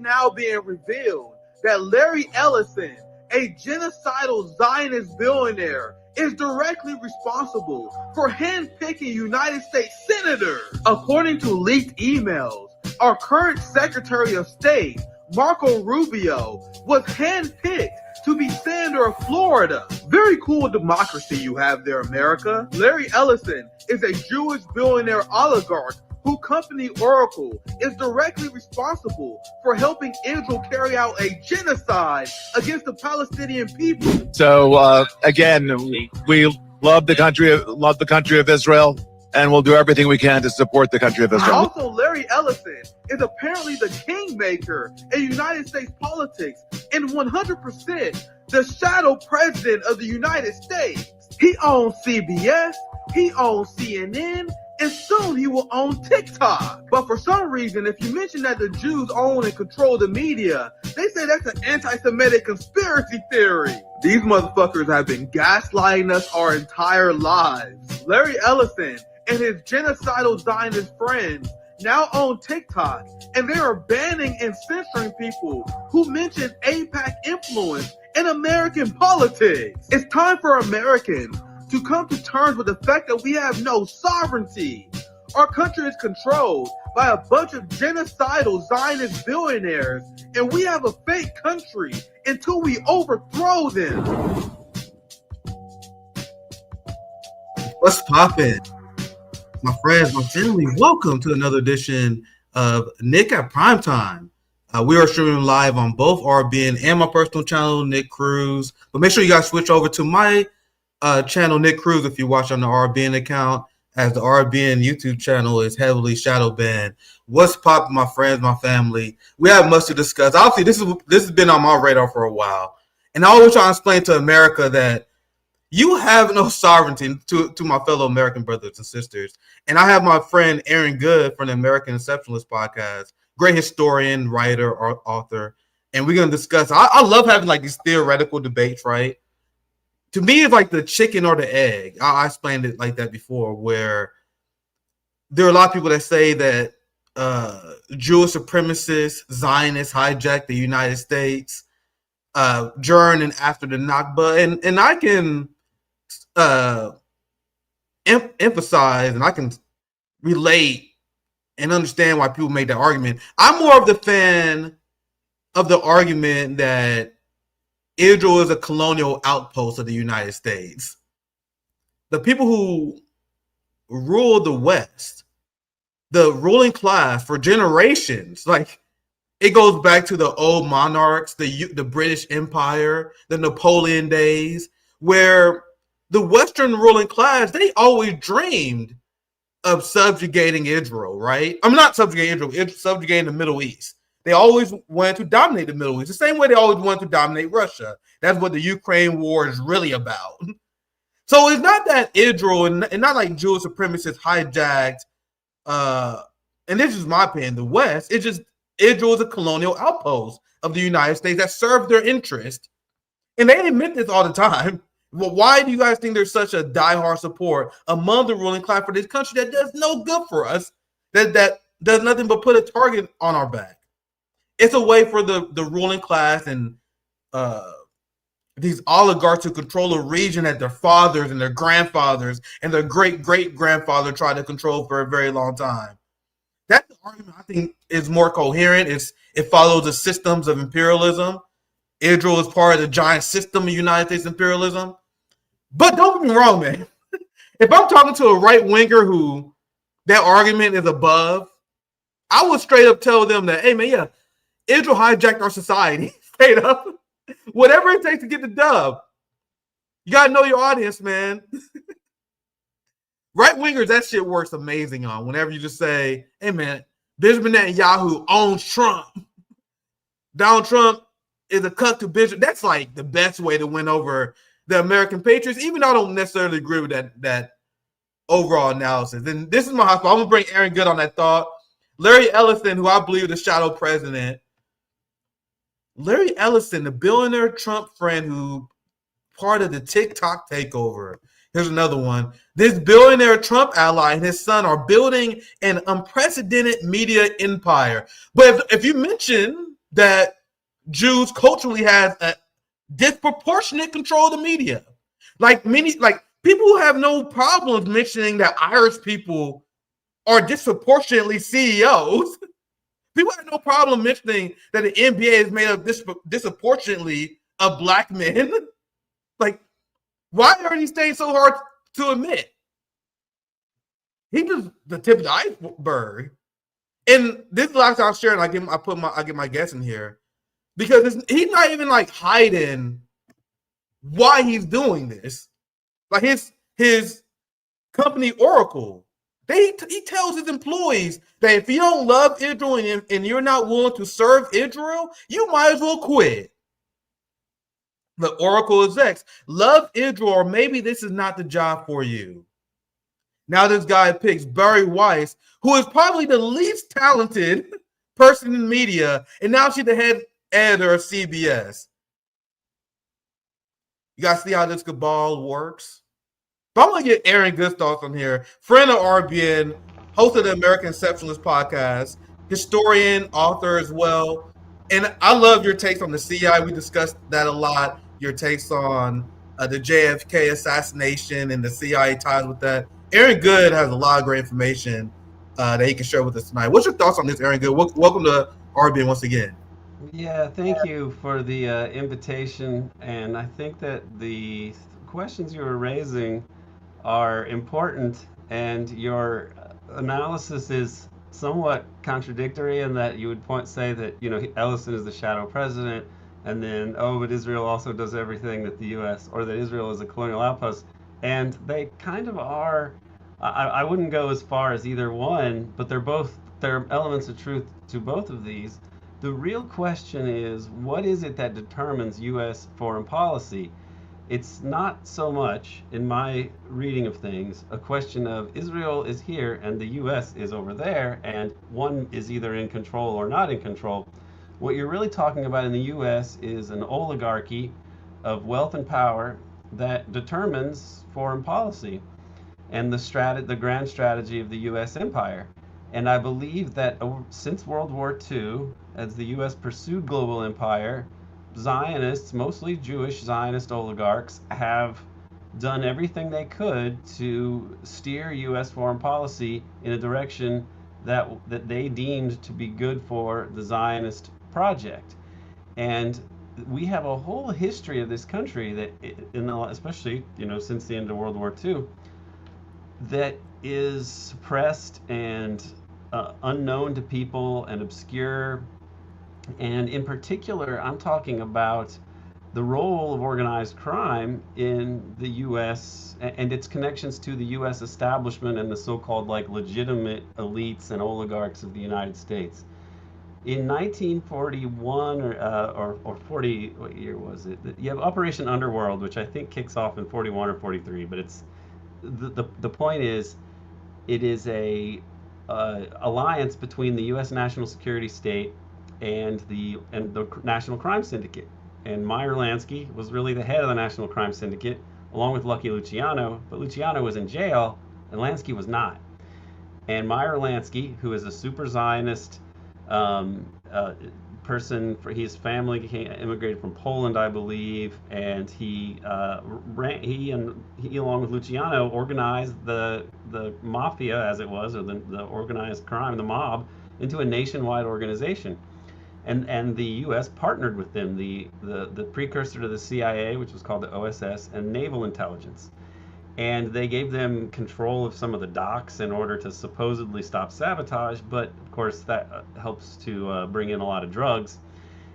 now being revealed that Larry Ellison, a genocidal Zionist billionaire, is directly responsible for handpicking United States senators. According to leaked emails, our current Secretary of State, Marco Rubio, was handpicked to be senator of Florida. Very cool democracy you have there, America. Larry Ellison is a Jewish billionaire oligarch whose company Oracle is directly responsible for helping Israel carry out a genocide against the Palestinian people. So again, we love the country of Israel, and we'll do everything we can to support the country of Israel. Also, Larry Ellison is apparently the kingmaker in United States politics and 100% the shadow president of the United States. He owns CBS, he owns CNN, and soon he will own TikTok. But for some reason, if you mention that the Jews own and control the media, they say that's an anti-Semitic conspiracy theory. These motherfuckers have been gaslighting us our entire lives. Larry Ellison and his genocidal Zionist friends now own TikTok, and they are banning and censoring people who mention AIPAC influence in American politics. It's time for Americans to come to terms with the fact that we have no sovereignty. Our country is controlled by a bunch of genocidal Zionist billionaires, and we have a fake country until we overthrow them. What's poppin'? My friends, my family, welcome to another edition of Nick at Primetime. We are streaming live on both RBN and my personal channel, Nick Cruse. But make sure you guys switch over to my channel, Nick Cruse, if you watch on the RBN account, as the RBN YouTube channel is heavily shadow banned. What's poppin', my friends, my family? We have much to discuss. Obviously, this has been on my radar for a while. And I always try to explain to America that you have no sovereignty, to my fellow American brothers and sisters. And I have my friend Aaron Good from the American Exceptionalist podcast, great historian, writer, author. And we're going to discuss, I love having like these theoretical debates, right? To me, it's like the chicken or the egg. I explained it like that before, where there are a lot of people that say that Jewish supremacists, Zionists hijacked the United States during and after the Nakba. And I can emphasize and I can relate and understand why people made that argument. I'm more of the fan of the argument that Israel is a colonial outpost of the United States. The people who rule the West, the ruling class for generations, like it goes back to the old monarchs, the British Empire, the Napoleon days, where the Western ruling class, they always dreamed of subjugating Israel, right? I'm not subjugating Israel, it's subjugating the Middle East. They always wanted to dominate the Middle East, the same way they always wanted to dominate Russia. That's what the Ukraine war is really about. So it's not that Israel and not like Jewish supremacists hijacked, and this is my opinion, the West. It's just Israel is a colonial outpost of the United States that served their interest. And they admit this all the time. Well, why do you guys think there's such a diehard support among the ruling class for this country that does no good for us, that does nothing but put a target on our back? It's a way for the ruling class and these oligarchs to control a region that their fathers and their grandfathers and their great-great-grandfather tried to control for a very long time. That argument, I think, is more coherent. It follows the systems of imperialism. Israel is part of the giant system of United States imperialism. But don't get me wrong, man. If I'm talking to a right-winger who that argument is above, I would straight up tell them that, hey, man, yeah, Israel hijacked our society, straight up. Whatever it takes to get the dub. You got to know your audience, man. Right-wingers, that shit works amazing on. Whenever you just say, hey, man, Benjamin Netanyahu owns Trump. Donald Trump is a cut to Bishop. That's like the best way to win over the American patriots, even though I don't necessarily agree with that overall analysis. And this is my hotspot. I'm going to bring Aaron Good on that thought. Larry Ellison, who I believe is the shadow president. Larry Ellison, the billionaire Trump friend who part of the TikTok takeover. Here's another one. This billionaire Trump ally and his son are building an unprecedented media empire. But if you mention that Jews culturally have a disproportionate control of the media. Like people who have no problems mentioning that Irish people are disproportionately CEOs. People have no problem mentioning that the NBA is made up disproportionately of black men. Like, why are these things so hard to admit? He just the tip of the iceberg. And this is the last time I'm sharing. I get my guess in here because he's not even like hiding why he's doing this. Like his company Oracle, he tells his employees that if you don't love Israel and you're not willing to serve Israel, you might as well quit. The Oracle execs love Israel, or maybe this is not the job for you. Now this guy picks Barry Weiss, who is probably the least talented person in media, and now she's the head editor of CBS. You guys see how this cabal works? But I'm going to get Aaron Good thoughts on here. Friend of RBN, host of the American Exceptionalist podcast, historian, author as well. And I love your takes on the CIA. We discussed that a lot. Your takes on the JFK assassination and the CIA ties with that. Aaron Good has a lot of great information that he can share with us tonight. What's your thoughts on this, Aaron Good? Welcome to RBN once again. Yeah, thank you for the invitation. And I think that the questions you were raising are important, and your analysis is somewhat contradictory in that you would say that Ellison is the shadow president, and then but Israel also does everything that the U.S. or that Israel is a colonial outpost, and they kind of are. I wouldn't go as far as either one, but there are elements of truth to both of these. The real question is, what is it that determines U.S. foreign policy? It's not so much, in my reading of things, a question of Israel is here and the US is over there, and one is either in control or not in control. What you're really talking about in the US is an oligarchy of wealth and power that determines foreign policy and the grand strategy of the US empire. And I believe that since World War II, as the US pursued global empire, Zionists, mostly Jewish Zionist oligarchs, have done everything they could to steer U.S. foreign policy in a direction that they deemed to be good for the Zionist project. And we have a whole history of this country that, especially since the end of World War II, that is suppressed and unknown to people and obscure. And in particular, I'm talking about the role of organized crime in the U.S. and its connections to the U.S. establishment and the so-called legitimate elites and oligarchs of the United States. In 1941 or 40, what year was it? You have Operation Underworld, which I think kicks off in 41 or 43. But it's the point is, it is a alliance between the U.S. national security state and the National Crime Syndicate. And Meyer Lansky was really the head of the National Crime Syndicate, along with Lucky Luciano. But Luciano was in jail, and Lansky was not. And Meyer Lansky, who is a super Zionist person, his family immigrated from Poland, I believe, and he along with Luciano organized the mafia, as it was, or the organized crime, the mob, into a nationwide organization. And the U.S. partnered with them, the precursor to the CIA, which was called the OSS, and naval intelligence. And they gave them control of some of the docks in order to supposedly stop sabotage, but of course that helps to bring in a lot of drugs.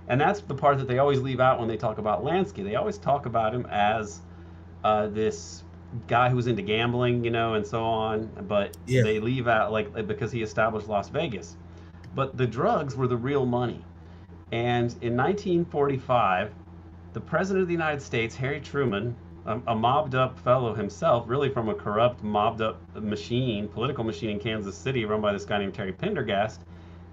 And that's the part that they always leave out when they talk about Lansky. They always talk about him as this guy who was into gambling, and so on, but they leave out, because he established Las Vegas. But the drugs were the real money. And in 1945, the President of the United States, Harry Truman, a mobbed-up fellow himself, really from a corrupt, mobbed-up political machine in Kansas City run by this guy named Terry Pendergast,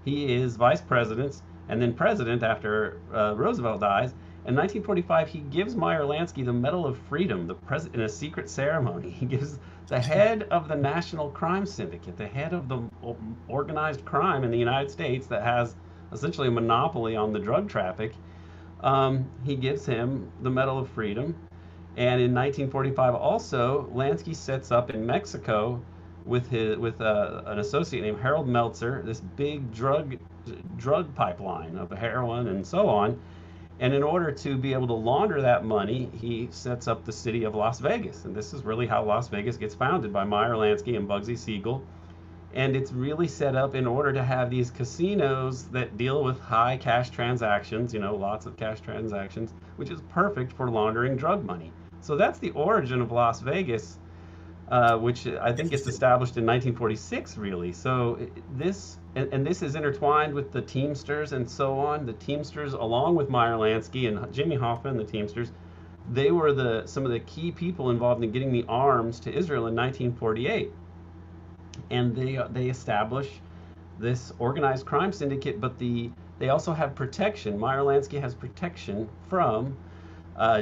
he is vice president and then president after Roosevelt dies. In 1945, he gives Meyer Lansky the Medal of Freedom, in a secret ceremony. He gives the head of the National Crime Syndicate, the head of the organized crime in the United States that has essentially a monopoly on the drug traffic, he gives him the Medal of Freedom. And in 1945, also, Lansky sets up in Mexico with an associate named Harold Meltzer this big drug pipeline of heroin and so on. And in order to be able to launder that money, he sets up the city of Las Vegas. And this is really how Las Vegas gets founded by Meyer Lansky and Bugsy Siegel. And it's really set up in order to have these casinos that deal with high cash transactions, lots of cash transactions, which is perfect for laundering drug money. So that's the origin of Las Vegas, which I think gets established in 1946, really. So this is intertwined with the Teamsters and so on. The Teamsters, along with Meyer Lansky and Jimmy Hoffa, the Teamsters, they were some of the key people involved in getting the arms to Israel in 1948. And they establish this organized crime syndicate, but they also have protection. Meyer Lansky has protection from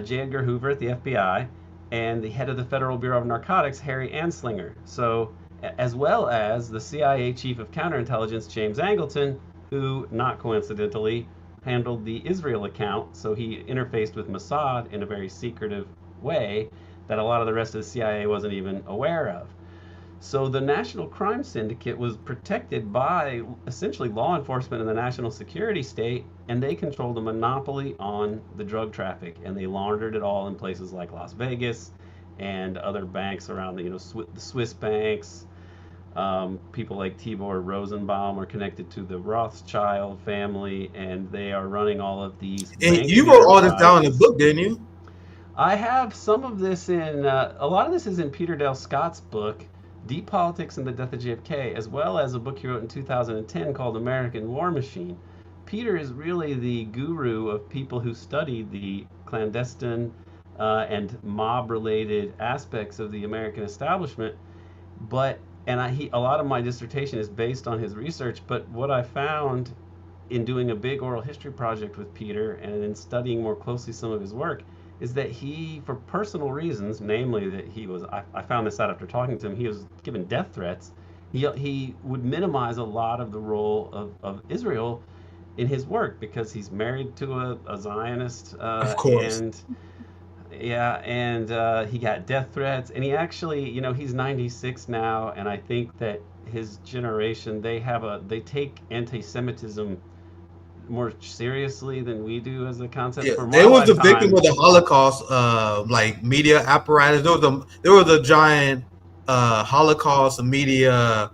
J. Edgar Hoover at the FBI and the head of the Federal Bureau of Narcotics, Harry Anslinger. So, as well as the CIA chief of counterintelligence, James Angleton, who, not coincidentally, handled the Israel account. So he interfaced with Mossad in a very secretive way that a lot of the rest of the CIA wasn't even aware of. So the National Crime Syndicate was protected by essentially law enforcement and the national security state, and they controlled a monopoly on the drug traffic, and they laundered it all in places like Las Vegas and other banks around the Swiss banks. People like Tibor Rosenbaum are connected to the Rothschild family, and they are running all of these. And you wrote all this down in the book, didn't you? I have some of this in, a lot of this is in Peter Dale Scott's book, Deep Politics and the Death of JFK, as well as a book he wrote in 2010 called American War Machine. Peter is really the guru of people who studied the clandestine and mob-related aspects of the American establishment. A lot of my dissertation is based on his research. But what I found in doing a big oral history project with Peter and in studying more closely some of his work is that he, for personal reasons, namely that I found this out after talking to him, he was given death threats. He would minimize a lot of the role of Israel in his work because he's married to a Zionist. Of course. And he got death threats. And he actually, he's 96 now, and I think that his generation, they take anti-Semitism more seriously than we do as a concept. Yeah, for they was the lifetime, victim of the Holocaust, like media apparatus. There was a giant Holocaust media,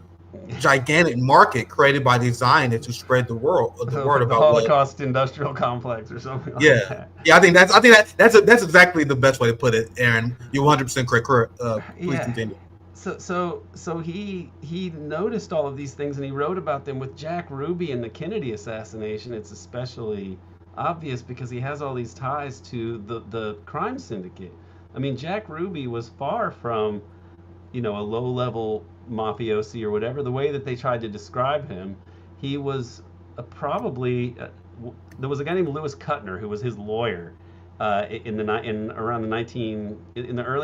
gigantic market created by these Zionists to spread the word about the Holocaust industrial complex or something. Like that. Yeah. I think that's exactly the best way to put it, Aaron. You're 100% correct. Please continue. So he noticed all of these things and he wrote about them. With Jack Ruby and the Kennedy assassination, it's especially obvious because he has all these ties to the crime syndicate. I mean, Jack Ruby was far from, a low-level mafiosi or whatever, the way that they tried to describe him. He was there was a guy named Lewis Kuttner who was his lawyer. In the early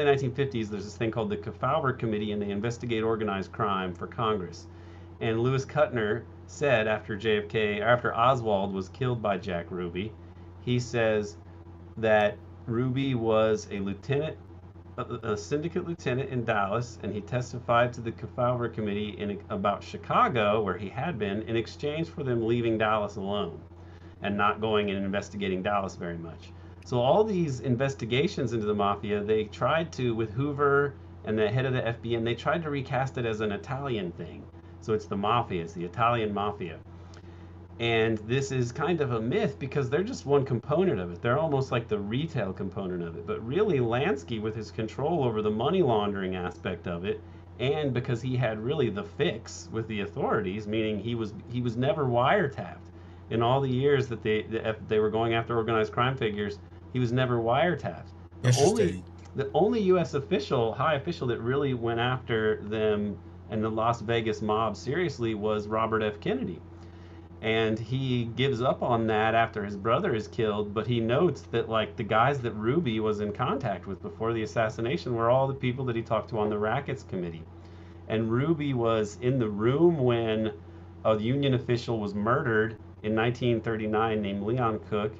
1950s, there's this thing called the Kefauver Committee, and they investigate organized crime for Congress. And Lewis Kuttner said after Oswald was killed by Jack Ruby, he says that Ruby was a syndicate lieutenant in Dallas, and he testified to the Kefauver Committee about Chicago, where he had been, in exchange for them leaving Dallas alone and not going and investigating Dallas very much. So all these investigations into the mafia, they tried to, with Hoover and the head of the FBN, they tried to recast it as an Italian thing. So it's the mafia, it's the Italian mafia. And this is kind of a myth because they're just one component of it. They're almost like the retail component of it. But really, Lansky, with his control over the money laundering aspect of it, and because he had really the fix with the authorities, meaning he was never wiretapped. In all the years that they were going after organized crime figures, he was never wiretapped. The only U.S. high official that really went after them and the Las Vegas mob seriously was Robert F. Kennedy. And he gives up on that after his brother is killed, but he notes that the guys that Ruby was in contact with before the assassination were all the people that he talked to on the Rackets Committee. And Ruby was in the room when a Union official was murdered in 1939 named Leon Cook,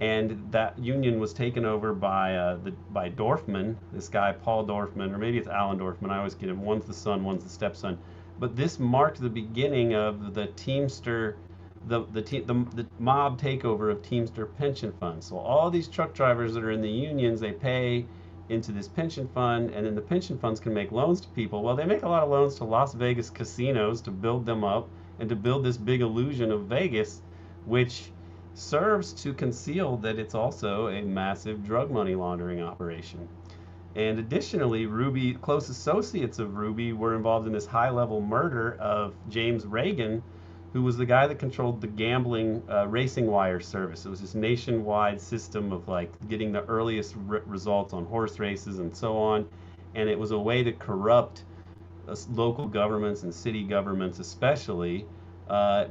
and that union was taken over by Dorfman, this guy Paul Dorfman, or maybe it's Alan Dorfman. I always get him. One's the son, one's the stepson. But this marked the beginning of the Teamster, the mob takeover of Teamster pension funds. So all these truck drivers that are in the unions, they pay into this pension fund, and then the pension funds can make loans to people. Well, they make a lot of loans to Las Vegas casinos to build them up and to build this big illusion of Vegas, which serves to conceal that it's also a massive drug money laundering operation. And additionally, Ruby, close associates of Ruby, were involved in this high level murder of James Reagan, who was the guy that controlled the gambling racing wire service. It was this nationwide system of like getting the earliest results on horse races and so on. And it was a way to corrupt local governments and city governments, especially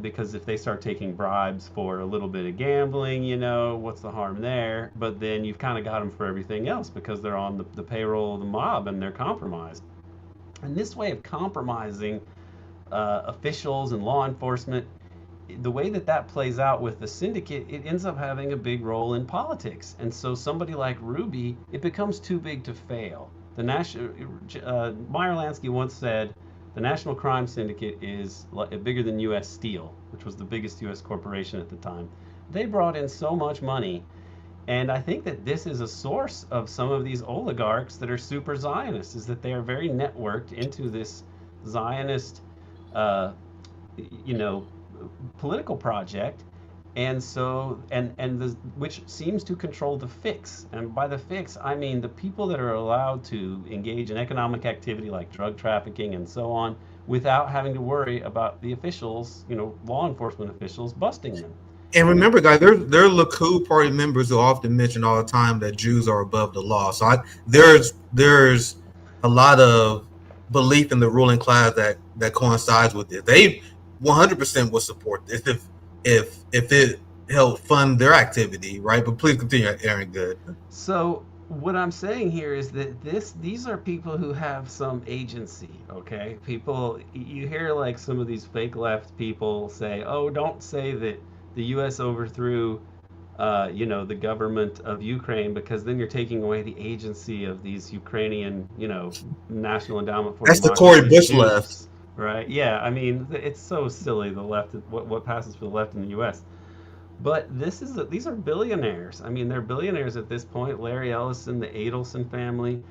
because if they start taking bribes for a little bit of gambling, what's the harm there? But then you've kind of got them for everything else because they're on the payroll of the mob and they're compromised. And this way of compromising officials and law enforcement, the way that plays out with the syndicate, it ends up having a big role in politics. And so somebody like Ruby, it becomes too big to fail. The Meyer Lansky once said, the National Crime Syndicate is bigger than U.S. Steel, which was the biggest U.S. corporation at the time. They brought in so much money, and I think that this is a source of some of these oligarchs that are super Zionists, is that they are very networked into this Zionist, political project, and so which seems to control the fix. And by the fix, I mean the people that are allowed to engage in economic activity like drug trafficking and so on, without having to worry about the officials, law enforcement officials, busting them. And remember, guys, there are Likud party members who often mention all the time that Jews are above the law. So there's a lot of belief in the ruling class that coincides with it. They 100% would support this if it helped fund their activity, right? But please continue, Aaron. Good. So what I'm saying here is that these are people who have some agency, okay? People, you hear like some of these fake left people say, oh, don't say that the U.S. overthrew, the government of Ukraine, because then you're taking away the agency of these Ukrainian, National Endowment for That's the Democracy Cory Bush troops, left. right? Yeah, I mean, it's so silly, the left, what passes for the left in the U.S. But these are billionaires. I mean, they're billionaires at this point. Larry Ellison, the Adelson family.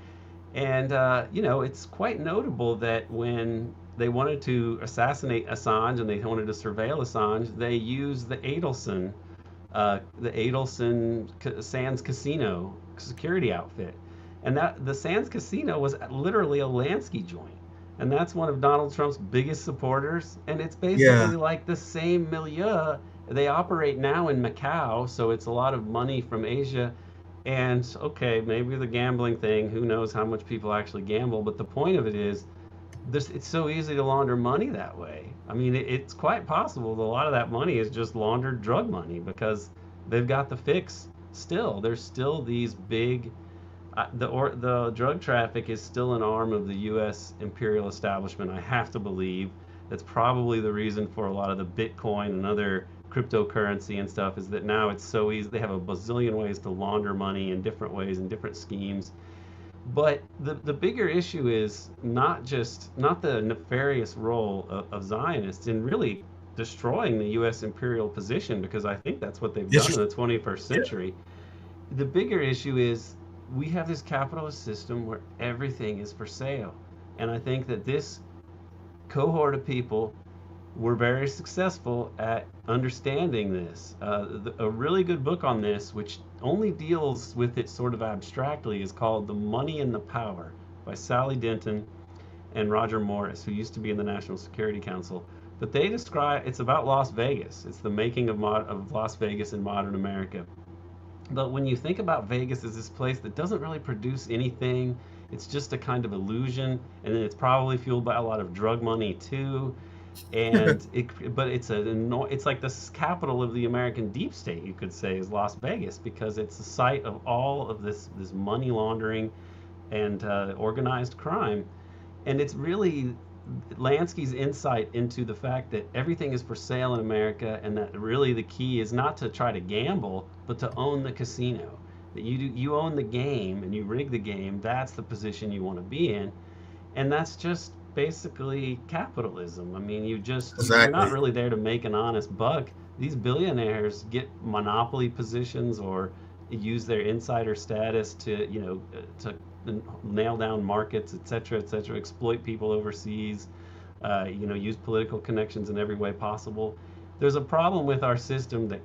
And, it's quite notable that when they wanted to assassinate Assange and they wanted to surveil Assange, they used the Adelson Sands Casino security outfit. And that the Sands Casino was literally a Lansky joint. And that's one of Donald Trump's biggest supporters. And it's basically like the same milieu. They operate now in Macau, so it's a lot of money from Asia. And okay, maybe the gambling thing, who knows how much people actually gamble, but the point of it is, it's so easy to launder money that way. I mean, it's quite possible that a lot of that money is just laundered drug money because they've got the fix still. There's still these big, the drug traffic is still an arm of the U.S. imperial establishment, I have to believe. That's probably the reason for a lot of the Bitcoin and other cryptocurrency and stuff, is that now it's so easy. They have a bazillion ways to launder money in different ways and different schemes. But the bigger issue is not the nefarious role of Zionists in really destroying the U.S. imperial position, because I think that's what they've done in the 21st century. The bigger issue is we have this capitalist system where everything is for sale. And I think that this cohort of people were very successful at understanding this. A really good book on this, which only deals with it sort of abstractly, is called The Money and the Power by Sally Denton and Roger Morris, who used to be in the National Security Council. But they describe, it's about Las Vegas. It's the making of Las Vegas in modern America. But when you think about Vegas as this place that doesn't really produce anything, it's just a kind of illusion, and then it's probably fueled by a lot of drug money too. And it's like the capital of the American deep state, you could say, is Las Vegas, because it's the site of all of this money laundering and organized crime. And it's really Lansky's insight into the fact that everything is for sale in America, and that really the key is not to try to gamble, but to own the casino. That you own the game and you rig the game. That's the position you want to be in, and that's just basically capitalism. I mean, you're not Exactly. really there to make an honest buck. These billionaires get monopoly positions or use their insider status to, to nail down markets, et cetera, exploit people overseas, use political connections in every way possible. There's a problem with our system that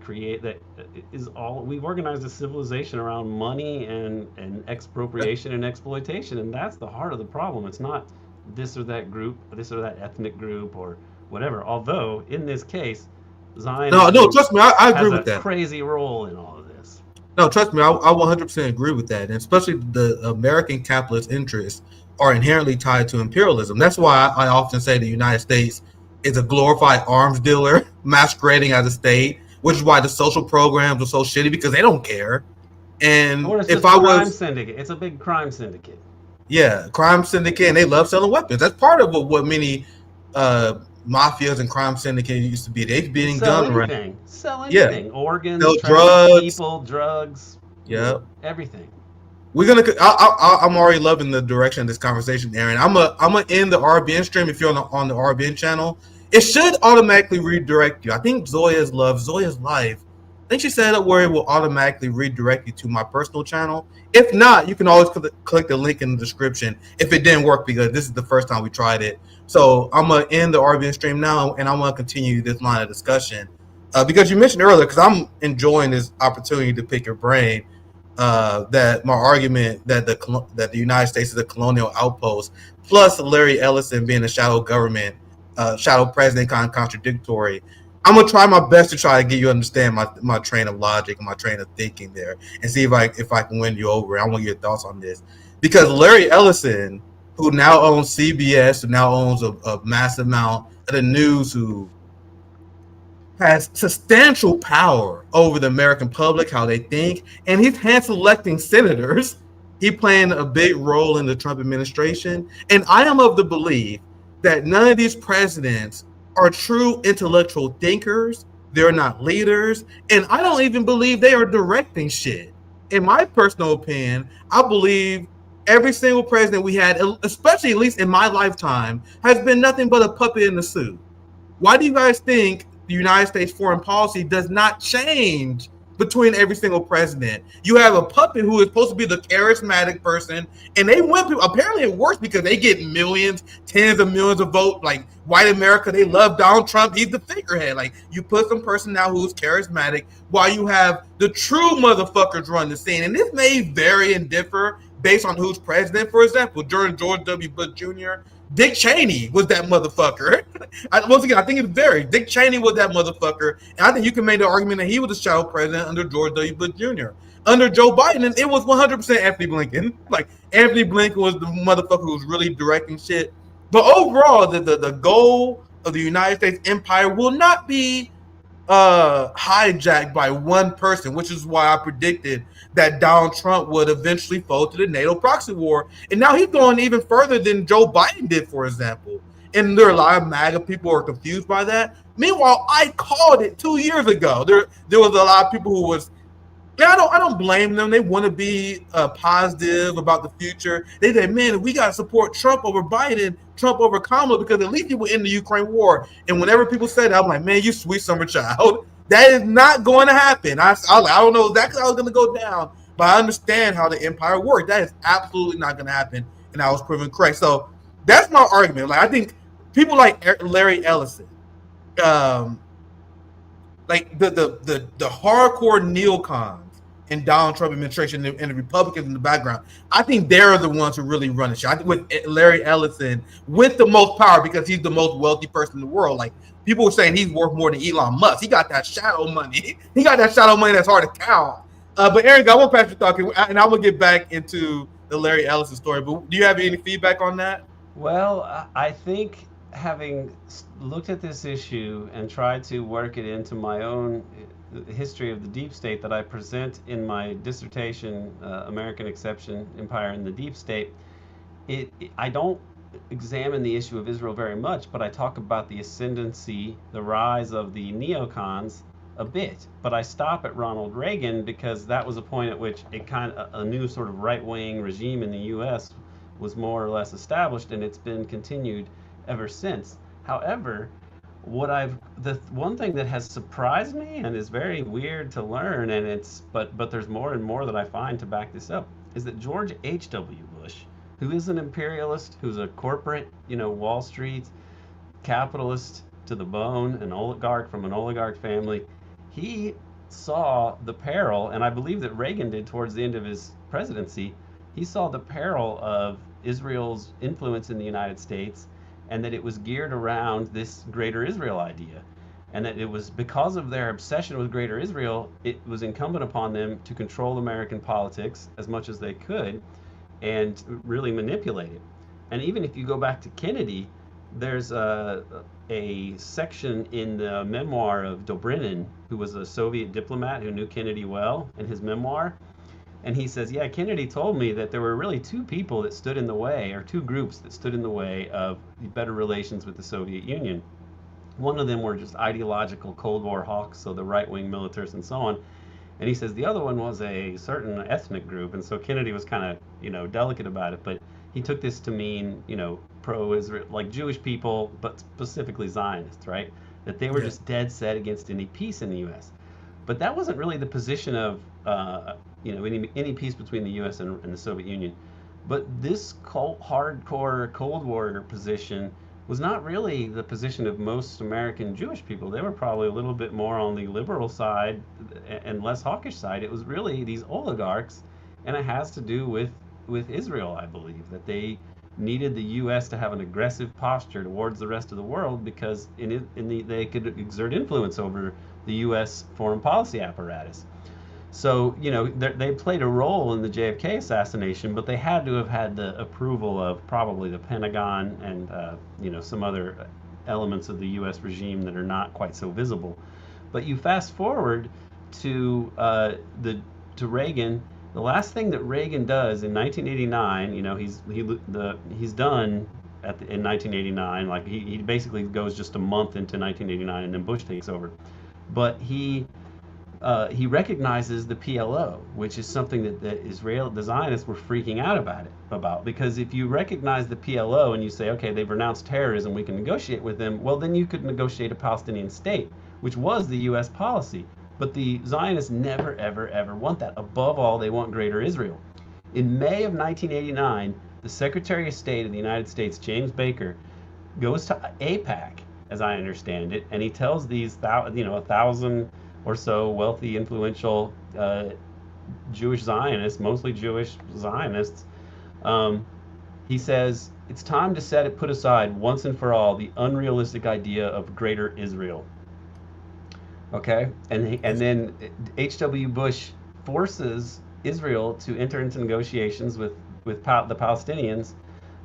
is all we've organized a civilization around money and expropriation and exploitation, and that's the heart of the problem. It's not this or that group, this or that ethnic group, or whatever. Although in this case, No, no, Zionism trust me, I agree has a with that. crazy role in all of this. No, trust me, I 100% agree with that. And especially the American capitalist interests are inherently tied to imperialism. That's why I often say the United States is a glorified arms dealer masquerading as a state, which is why the social programs are so shitty because they don't care. Or And it's if just a I crime was, syndicate. It's a big crime syndicate. yeah, crime syndicate, and they love selling weapons. That's part of what many mafias and crime syndicates used to be. They've been Sell guns around. anything. Sell Yeah, anything. Organs, sell traffic drugs. people, drugs, Yeah. everything. We're gonna. I'm already loving the direction of this conversation, Aaron. I'm gonna end the RBN stream. If you're on the RBN channel, it should automatically redirect you. I think Zoya's live. I think she set it up where it will automatically redirect you to my personal channel. If not, you can always click the link in the description. If it didn't work, because this is the first time we tried it, so I'm gonna end the RBN stream now, and I'm gonna continue this line of discussion because you mentioned earlier, because I'm enjoying this opportunity to pick your brain that my argument that the United States is a colonial outpost, plus Larry Ellison being a shadow government, shadow president, kind of contradictory. I'm gonna try my best to try to get you to understand my train of logic and my train of thinking there, and see if I can win you over. I want your thoughts on this because Larry Ellison, who now owns CBS, who now owns a massive amount of the news, who has substantial power over the American public, how they think, and he's hand selecting senators. He playing a big role in the Trump administration. And I am of the belief that none of these presidents are true intellectual thinkers. They're not leaders. And I don't even believe they are directing shit. In my personal opinion, I believe every single president we had, especially at least in my lifetime, has been nothing but a puppet in the suit. Why do you guys think the United States foreign policy does not change between every single president? You have a puppet who is supposed to be the charismatic person, and they went to, apparently it works because they get millions, tens of millions of votes. Like white America, they love Donald Trump. He's the figurehead. Like you put some person now who's charismatic while you have the true motherfuckers run the scene. And this may vary and differ based on who's president. For example, during George W. Bush Jr., Dick Cheney was that motherfucker. Once again, I think it's very. Dick Cheney was that motherfucker. And I think you can make the argument that he was a shadow president under George W. Bush Jr. Under Joe Biden, it was 100% Anthony Blinken. Like, Anthony Blinken was the motherfucker who was really directing shit. But overall, the goal of the United States empire will not be hijacked by one person, which is why I predicted that Donald Trump would eventually fall to the NATO proxy war. And now he's going even further than Joe Biden did, for example. And there are a lot of MAGA people who are confused by that. Meanwhile, I called it 2 years ago. There was a lot of people who was, yeah, I don't blame them. They want to be positive about the future. They say, man, we got to support Trump over Biden, Trump over Kamala, because at least he will end the Ukraine war. And whenever people say that, I'm like, man, you sweet summer child. That is not going to happen. I don't know exactly how it's going to go down, but I understand how the empire works. That is absolutely not going to happen. And I was proven correct. So that's my argument. Like, I think people like Larry Ellison, like the hardcore neocons in Donald Trump administration and the Republicans in the background, I think they're the ones who really run the show. I think with Larry Ellison with the most power because he's the most wealthy person in the world. Like people were saying he's worth more than Elon Musk. He got that shadow money. He got that shadow money that's hard to count. But Eric, I want to pass your thought, and I'm gonna get back into the Larry Ellison story. But do you have any feedback on that? Well, I think having looked at this issue and tried to work it into my own history of the deep state that I present in my dissertation, American Exception, Empire in the Deep State, I don't examine the issue of Israel very much, but I talk about the ascendancy, the rise of the neocons a bit. But I stop at Ronald Reagan because that was a point at which a new sort of right-wing regime in the U.S. was more or less established, and it's been continued ever since. However, the one thing that has surprised me and is very weird to learn, and but there's more and more that I find to back this up, is that George H.W. Bush, who is an imperialist, who's a corporate, Wall Street capitalist to the bone, an oligarch from an oligarch family, he saw the peril, and I believe that Reagan did towards the end of his presidency. He saw the peril of Israel's influence in the United States, and that it was geared around this Greater Israel idea. And that it was because of their obsession with Greater Israel, it was incumbent upon them to control American politics as much as they could and really manipulate it. And even if you go back to Kennedy, there's a section in the memoir of Dobrynin, who was a Soviet diplomat who knew Kennedy well, in his memoir. And he says, yeah, Kennedy told me that there were really two people that stood in the way, or two groups that stood in the way of better relations with the Soviet Union. One of them were just ideological Cold War hawks, so the right-wing militarists and so on. And he says the other one was a certain ethnic group. And so Kennedy was kind of, delicate about it, but he took this to mean, pro-Israel, like Jewish people, but specifically Zionists, right? That they were just dead set against any peace in the U.S. But that wasn't really the position of, any peace between the U.S. and the Soviet Union. But this hardcore Cold War position was not really the position of most American Jewish people. They were probably a little bit more on the liberal side and less hawkish side. It was really these oligarchs, and it has to do with Israel, I believe, that they needed the U.S. to have an aggressive posture towards the rest of the world because they could exert influence over the U.S. foreign policy apparatus. So, they played a role in the JFK assassination, but they had to have had the approval of probably the Pentagon and, some other elements of the U.S. regime that are not quite so visible. But you fast forward to Reagan. The last thing that Reagan does in 1989, he's done in 1989. Like he basically goes just a month into 1989, and then Bush takes over. But he recognizes the PLO, which is something that the Zionists were freaking out about. Because if you recognize the PLO and you say, okay, they've renounced terrorism, we can negotiate with them, well, then you could negotiate a Palestinian state, which was the U.S. policy. But the Zionists never, ever, ever want that. Above all, they want Greater Israel. In May of 1989, the Secretary of State of the United States, James Baker, goes to AIPAC, as I understand it, and he tells these 1,000 or so wealthy, influential Jewish Zionists, mostly Jewish Zionists, he says, it's time to put aside once and for all the unrealistic idea of Greater Israel. Okay? And then H.W. Bush forces Israel to enter into negotiations with the Palestinians,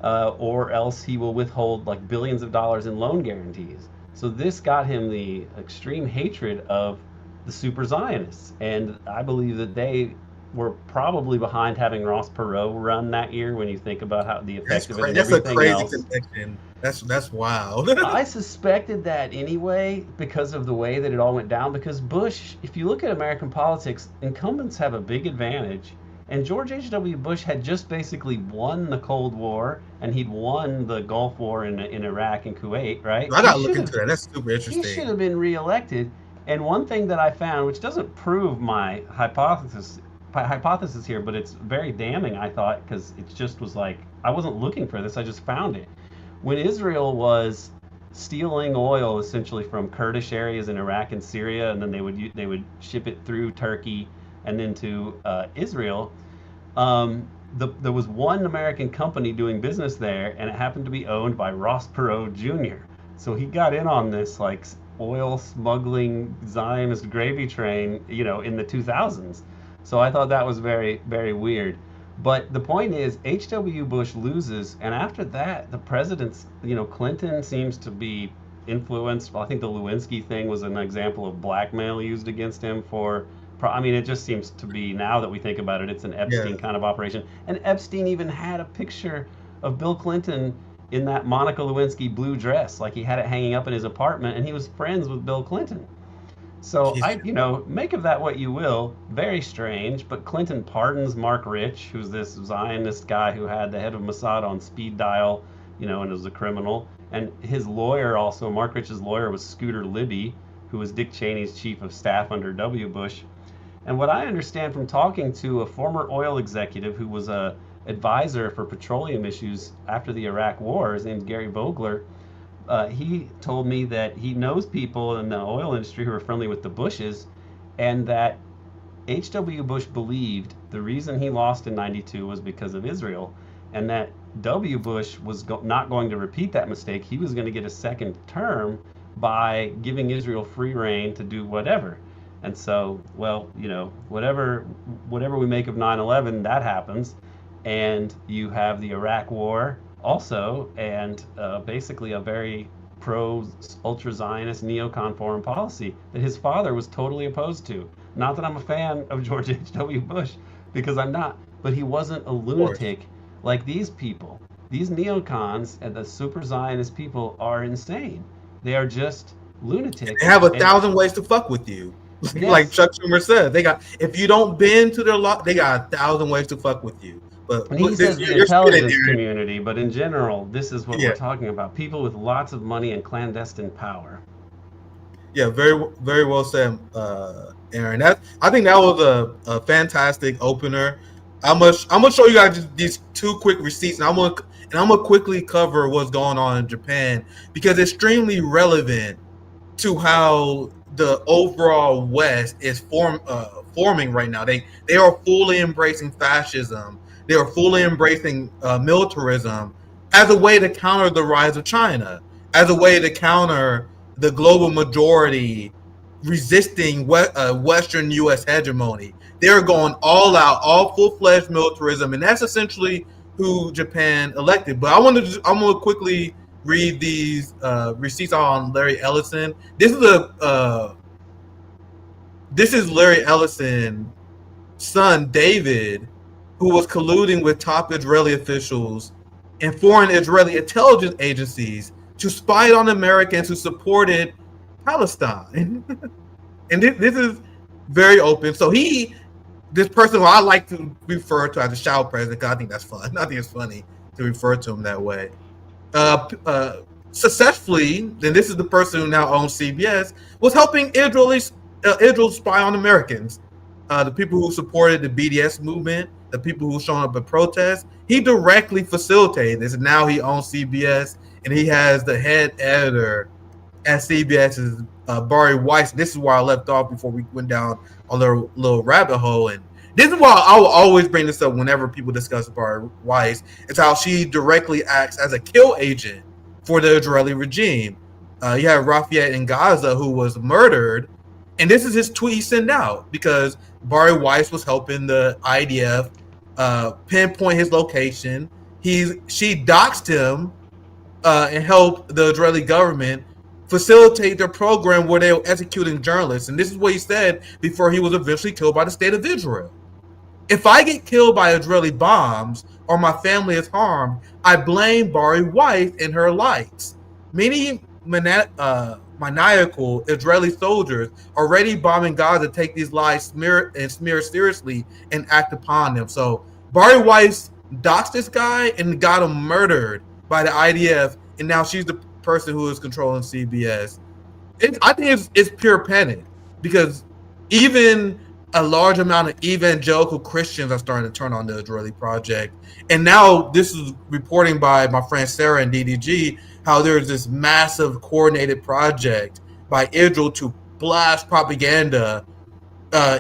or else he will withhold like billions of dollars in loan guarantees. So this got him the extreme hatred of the super Zionists, and I believe that they were probably behind having Ross Perot run that year. When you think about how the effect of it and everything else, that's a crazy connection. That's wild. I suspected that anyway because of the way that it all went down. Because Bush, if you look at American politics, incumbents have a big advantage. And George H.W. Bush had just basically won the Cold War, and he'd won the Gulf War in Iraq and Kuwait, right? I gotta look into that. That's super interesting. He should have been reelected. And one thing that I found, which doesn't prove my hypothesis here, but it's very damning, I thought, because it just was like, I wasn't looking for this, I just found it. When Israel was stealing oil essentially from Kurdish areas in Iraq and Syria, and then they would ship it through Turkey and then to Israel, there was one American company doing business there, and it happened to be owned by Ross Perot Jr. So he got in on this like oil smuggling Zionist gravy train, in the 2000s. So I thought that was very, very weird. But the point is, H.W. Bush loses, and after that, the presidents, Clinton seems to be influenced. Well, I think the Lewinsky thing was an example of blackmail used against him it just seems to be, now that we think about it, it's an Epstein kind of operation. And Epstein even had a picture of Bill Clinton in that Monica Lewinsky blue dress, like he had it hanging up in his apartment, and he was friends with Bill Clinton. So make of that what you will. Very strange, but Clinton pardons Mark Rich, who's this Zionist guy who had the head of Mossad on speed dial, and was a criminal. And his lawyer also, Mark Rich's lawyer, was Scooter Libby, who was Dick Cheney's chief of staff under W. Bush. And what I understand from talking to a former oil executive who was a advisor for petroleum issues after the Iraq War, his name's Gary Vogler, he told me that he knows people in the oil industry who are friendly with the Bushes, and that H.W. Bush believed the reason he lost in 92 was because of Israel, and that W. Bush was not going to repeat that mistake. He was going to get a second term by giving Israel free reign to do whatever. And so, whatever we make of 9/11, that happens. And you have the Iraq War also, and basically a very pro-ultra-Zionist neocon foreign policy that his father was totally opposed to. Not that I'm a fan of George H.W. Bush, because I'm not, but he wasn't a lunatic like these people. These neocons and the super Zionist people are insane. They are just lunatics. They have 1,000 ways to fuck with you. Yes. Like Chuck Schumer said, if you don't bend to their law, they got 1,000 ways to fuck with you. But he says the intelligence community, but in general, this is what we're talking about. People with lots of money and clandestine power. Yeah, very, very well said, Aaron. I think that was a fantastic opener. I'm gonna show you guys just these two quick receipts, and I'm gonna quickly cover what's going on in Japan, because it's extremely relevant to how the overall West is forming right now. They are fully embracing fascism. They are fully embracing militarism as a way to counter the rise of China, as a way to counter the global majority resisting Western U.S. hegemony. They're going all out, all full-fledged militarism, and that's essentially who Japan elected. But I'm gonna quickly read these receipts on Larry Ellison. This is Larry Ellison's son, David, who was colluding with top Israeli officials and foreign Israeli intelligence agencies to spy on Americans who supported Palestine. And this is very open. So this person who I like to refer to as the shadow president, because I think that's fun. I think it's funny to refer to him that way. Successfully, then this is the person who now owns CBS, was helping Israel spy on Americans. The people who supported the BDS movement, the people who shown up at protests, he directly facilitated this. And now he owns CBS, and he has the head editor at CBS is Bari Weiss. This is where I left off before we went down a little rabbit hole. And this is why I will always bring this up whenever people discuss Bari Weiss. It's how she directly acts as a kill agent for the Israeli regime. You have Rafayette in Gaza, who was murdered, and this is his tweet he sent out because Bari Weiss was helping the IDF pinpoint his location. She doxed him and helped the Israeli government facilitate their program where they were executing journalists. And this is what he said before he was eventually killed by the state of Israel. If I get killed by Israeli bombs or my family is harmed, I blame Bari Weiss and her likes. Many maniacal Israeli soldiers already bombing Gaza take these lies smear seriously and act upon them. So Bari Weiss doxed this guy and got him murdered by the IDF, and now she's the person who is controlling CBS. I think it's pure panic, because even a large amount of evangelical Christians are starting to turn on the Israeli project. And now this is reporting by my friend Sarah and DDG, how there's this massive coordinated project by Israel to blast propaganda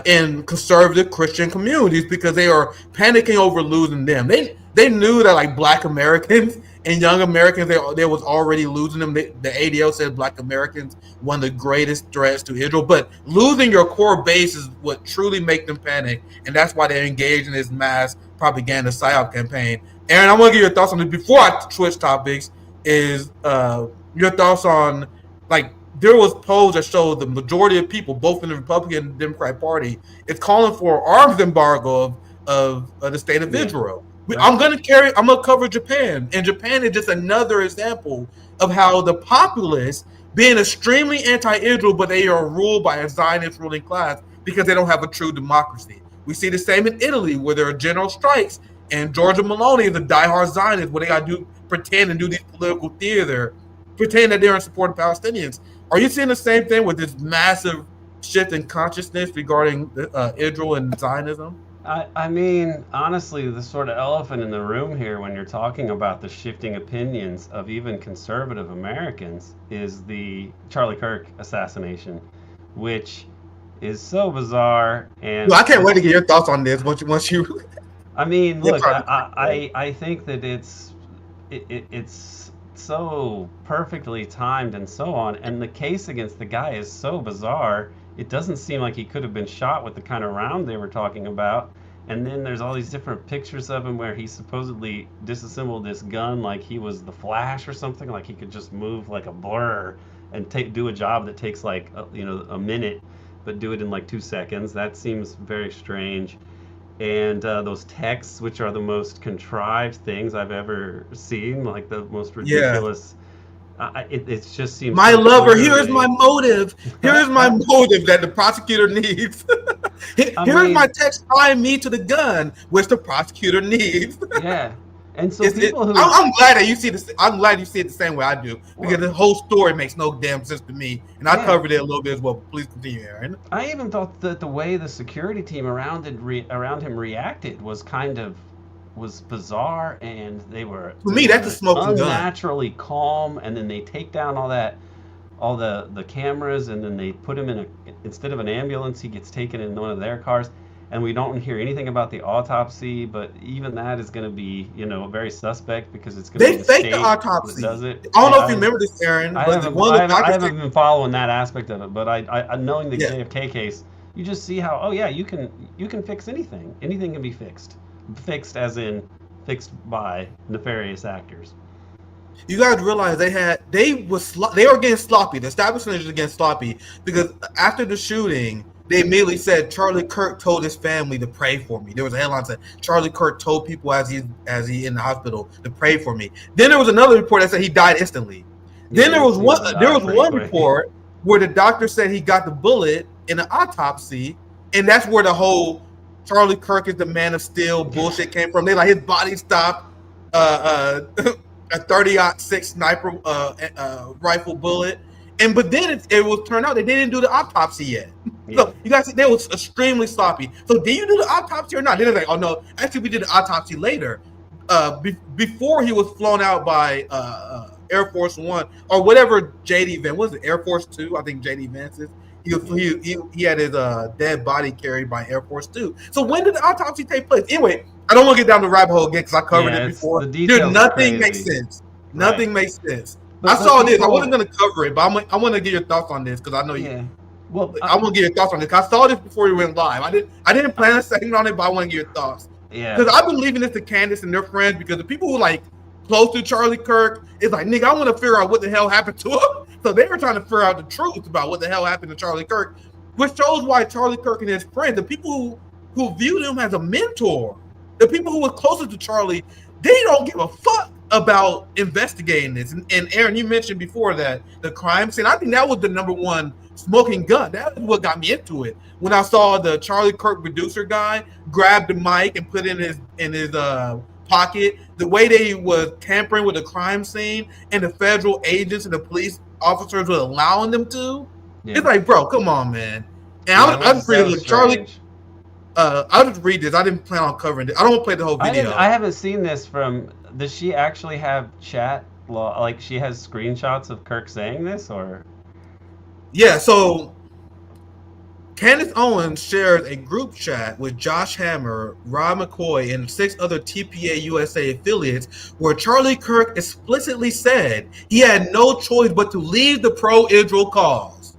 in conservative Christian communities, because they are panicking over losing them. They knew that, like, Black Americans and young Americans, they was already losing them. The ADL said Black Americans one of the greatest threats to Israel, but losing your core base is what truly make them panic, and that's why they're engaged in this mass propaganda psyop campaign. Aaron, I want to get your thoughts on this before I switch topics. Is your thoughts on, like, there was polls that showed the majority of people, both in the Republican and Democratic Party, is calling for arms embargo of the state of Israel. Right. I'm gonna cover Japan, and Japan is just another example of how the populists being extremely anti-Israel, but they are ruled by a Zionist ruling class because they don't have a true democracy. We see the same in Italy, where there are general strikes, and Giorgia Meloni is a diehard Zionist, where they gotta pretend and do these political theater, pretend that they're in support of Palestinians. Are you seeing the same thing with this massive shift in consciousness regarding Israel and Zionism? I mean, honestly, the sort of elephant in the room here when you're talking about the shifting opinions of even conservative Americans is the Charlie Kirk assassination, which is so bizarre. And well, I can't wait to get your thoughts on this once you. I mean, look, I think that it's so perfectly timed and so on, and the case against the guy is so bizarre. It doesn't seem like he could have been shot with the kind of round they were talking about. And then there's all these different pictures of him where he supposedly disassembled this gun like he was the Flash or something, like he could just move like a blur and do a job that takes like a minute, but do it in like 2 seconds. That seems very strange. And those texts, which are the most contrived things I've ever seen, like the most ridiculous. It just seems. My lover, here's my motive. Here's my motive that the prosecutor needs. Here's my text tying me to the gun, which the prosecutor needs. Yeah, and so I'm glad that you see this. I'm glad you see it the same way I do, because the whole story makes no damn sense to me, and I covered it a little bit as well. Please continue, Aaron. I even thought that the way the security team around him reacted was bizarre, and they were that's a smoking gun. Unnaturally calm, and then they take down all the cameras, and then they put him instead of an ambulance, he gets taken in one of their cars, and we don't hear anything about the autopsy, but even that is going to be very suspect, because it's going to be the state the autopsy. That does it. I don't know if you remember this, Aaron. I haven't been following that aspect of it, but I knowing the JFK case, you just see how you can fix anything. Anything can be fixed. Fixed as in fixed by nefarious actors. You guys realize they were getting sloppy. The establishment was getting sloppy because after the shooting, they immediately said Charlie Kirk told his family to pray for me. There was a headline that said Charlie Kirk told people as he in the hospital to pray for me. Then there was another report that said he died instantly. Then there was one report where the doctor said he got the bullet in an autopsy, and that's where the whole Charlie Kirk is the man of steel bullshit came from. They like his body stopped a 30-06 sniper rifle bullet, but then it was turned out they didn't do the autopsy yet. Yeah. So you guys, they was extremely sloppy. So did you do the autopsy or not? They're like, oh no, actually we did the autopsy later, before he was flown out by Air Force One or whatever JD Vance was. It Air Force Two? I think JD Vance is. He had his dead body carried by Air Force Two. So when did the autopsy take place? Anyway, I don't want to get down the rabbit hole again because I covered it before. Dude, nothing makes sense. Nothing makes sense. I saw this. I wasn't going to cover it, but I want to get your thoughts on this because I know you. Yeah. Well, I want to get your thoughts on this. I saw this before we went live. I didn't plan a segment on it, but I want to get your thoughts. Yeah. Because I've been leaving this to Candace and their friends, because the people who like close to Charlie Kirk is like, nigga, I want to figure out what the hell happened to him. So they were trying to figure out the truth about what the hell happened to Charlie Kirk, which shows why Charlie Kirk and his friends, the people who viewed him as a mentor, the people who were closest to Charlie, they don't give a fuck about investigating this. And Aaron, you mentioned before that the crime scene, I think that was the number one smoking gun. That was what got me into it. When I saw the Charlie Kirk producer guy grab the mic and put it in his pocket, the way they was tampering with the crime scene, and the federal agents and the police officers were allowing them to. Yeah. It's like, bro, come on, man. And I'll just read it. Charlie. I'll just read this. I didn't plan on covering it. I don't want to play the whole video. I haven't seen this from. Does she actually have chat? Like she has screenshots of Kirk saying this, or? Yeah. So Candace Owens shares a group chat with Josh Hammer, Rob McCoy, and 6 other TPA USA affiliates where Charlie Kirk explicitly said he had no choice but to leave the pro-Israel cause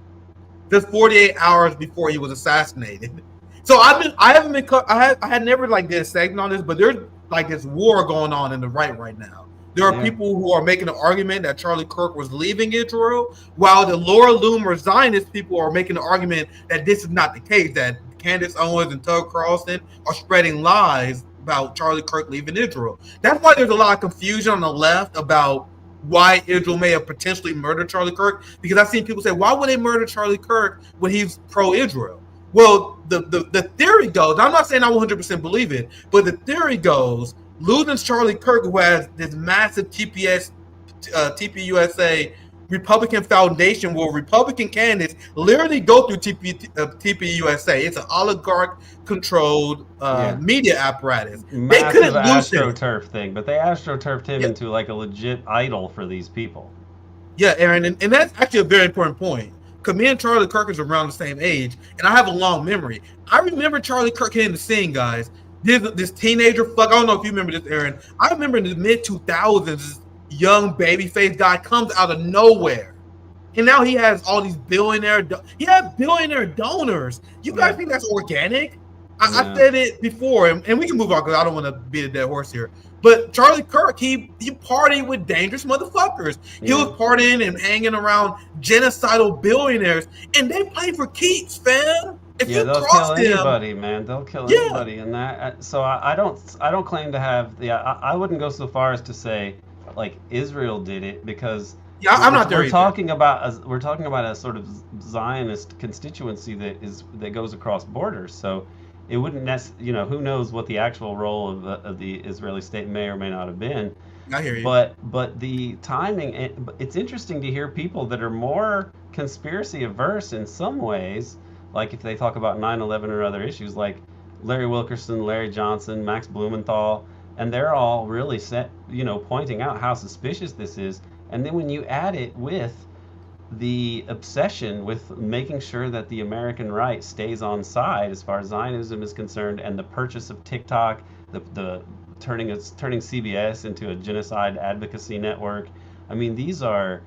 just 48 hours before he was assassinated. So I had never like did a segment on this, but there's like this war going on in the right now. There are people who are making an argument that Charlie Kirk was leaving Israel, while the Laura Loomer Zionist people are making an argument that this is not the case, that Candace Owens and Tucker Carlson are spreading lies about Charlie Kirk leaving Israel. That's why there's a lot of confusion on the left about why Israel may have potentially murdered Charlie Kirk. Because I've seen people say, why would they murder Charlie Kirk when he's pro-Israel? Well, the theory goes, I'm not saying I 100% believe it, but the theory goes, losing Charlie Kirk, who has this massive TPUSA Republican Foundation, where Republican candidates literally go through TPUSA. It's an oligarch-controlled media apparatus. They Massive couldn't lose him. AstroTurf thing, but they AstroTurfed him into like a legit idol for these people. Yeah, Aaron, and that's actually a very important point. Because me and Charlie Kirk is around the same age, and I have a long memory. I remember Charlie Kirk hitting the scene, guys. This teenager fuck. I don't know if you remember this, Aaron. I remember in the mid 2000s, this young babyface guy comes out of nowhere, and now he has all these billionaire. He had billionaire donors. You guys think that's organic? I said it before, and we can move on because I don't want to beat a dead horse here. But Charlie Kirk, he partied with dangerous motherfuckers. He was partying and hanging around genocidal billionaires, and they play for keeps, fam. If you they'll cross kill them, anybody, man. They'll kill anybody, and that. So I don't claim to have. I wouldn't go so far as to say like Israel did it, because I'm not there. We're talking about a sort of Zionist constituency that goes across borders. So it wouldn't who knows what the actual role of the Israeli state may or may not have been. I hear you. But the timing, it's interesting to hear people that are more conspiracy averse in some ways, like if they talk about 9/11 or other issues, like Larry Wilkerson, Larry Johnson, Max Blumenthal, and they're all really pointing out how suspicious this is. And then when you add it with the obsession with making sure that the American right stays on side as far as Zionism is concerned, and the purchase of TikTok, the turning CBS into a genocide advocacy network. I mean, these are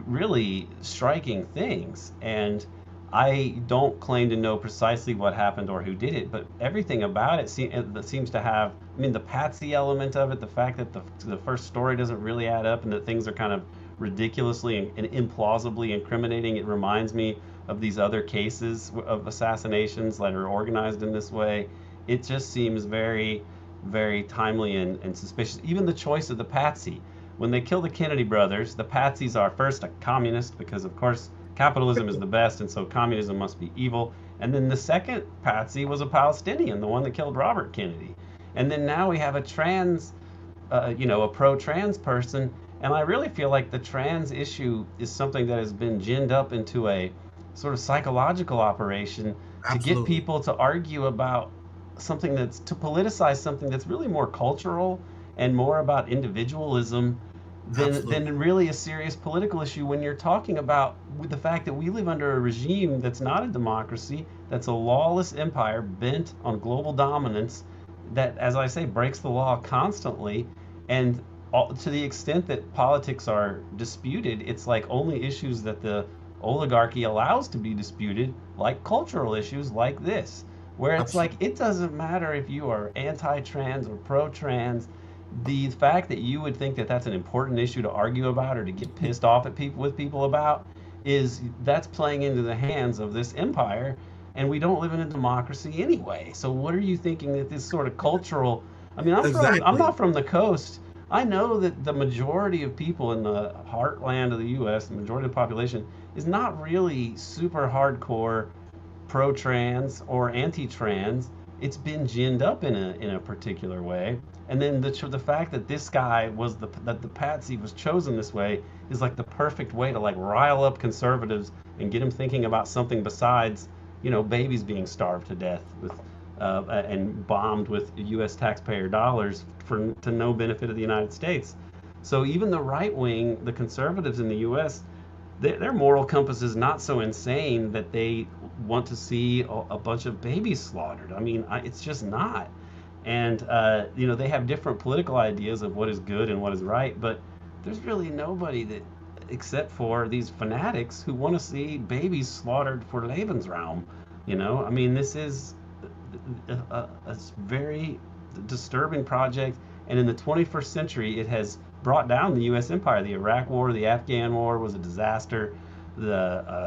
really striking things, and I don't claim to know precisely what happened or who did it, but everything about it seems to have, I mean, the patsy element of it, the fact that the first story doesn't really add up and that things are kind of ridiculously and implausibly incriminating. It reminds me of these other cases of assassinations that are organized in this way. It just seems very, very timely and suspicious. Even the choice of the patsy. When they kill the Kennedy brothers, the patsies are first a communist, because of course capitalism is the best, and so communism must be evil. And then the second patsy was a Palestinian, the one that killed Robert Kennedy. And then now we have a a pro-trans person. And I really feel like the trans issue is something that has been ginned up into a sort of psychological operation to get people to argue about something to politicize something that's really more cultural and more about individualism than really a serious political issue, when you're talking about the fact that we live under a regime that's not a democracy, that's a lawless empire bent on global dominance, that, as I say, breaks the law constantly. And to the extent that politics are disputed, it's like only issues that the oligarchy allows to be disputed, like cultural issues like this, where it's like, it doesn't matter if you are anti-trans or pro-trans. The fact that you would think that that's an important issue to argue about or to get pissed off at people about, that's playing into the hands of this empire, and we don't live in a democracy anyway. So what are you thinking that this sort of cultural, I mean, I'm not from the coast. I know that the majority of people in the heartland of the U.S., the majority of the population, is not really super hardcore pro-trans or anti-trans. It's been ginned up in a particular way. And then the fact that this guy that the patsy was chosen this way is like the perfect way to like rile up conservatives and get them thinking about something besides, babies being starved to death and bombed with U.S. taxpayer dollars to no benefit of the United States. So even the right wing, the conservatives in the U.S., their moral compass is not so insane that they want to see a bunch of babies slaughtered. I mean, it's just not. And they have different political ideas of what is good and what is right, but there's really nobody that, except for these fanatics who want to see babies slaughtered for Lebensraum. I mean, this is a very disturbing project, and in the 21st century, it has brought down the U.S. empire. The Iraq War, the Afghan War was a disaster.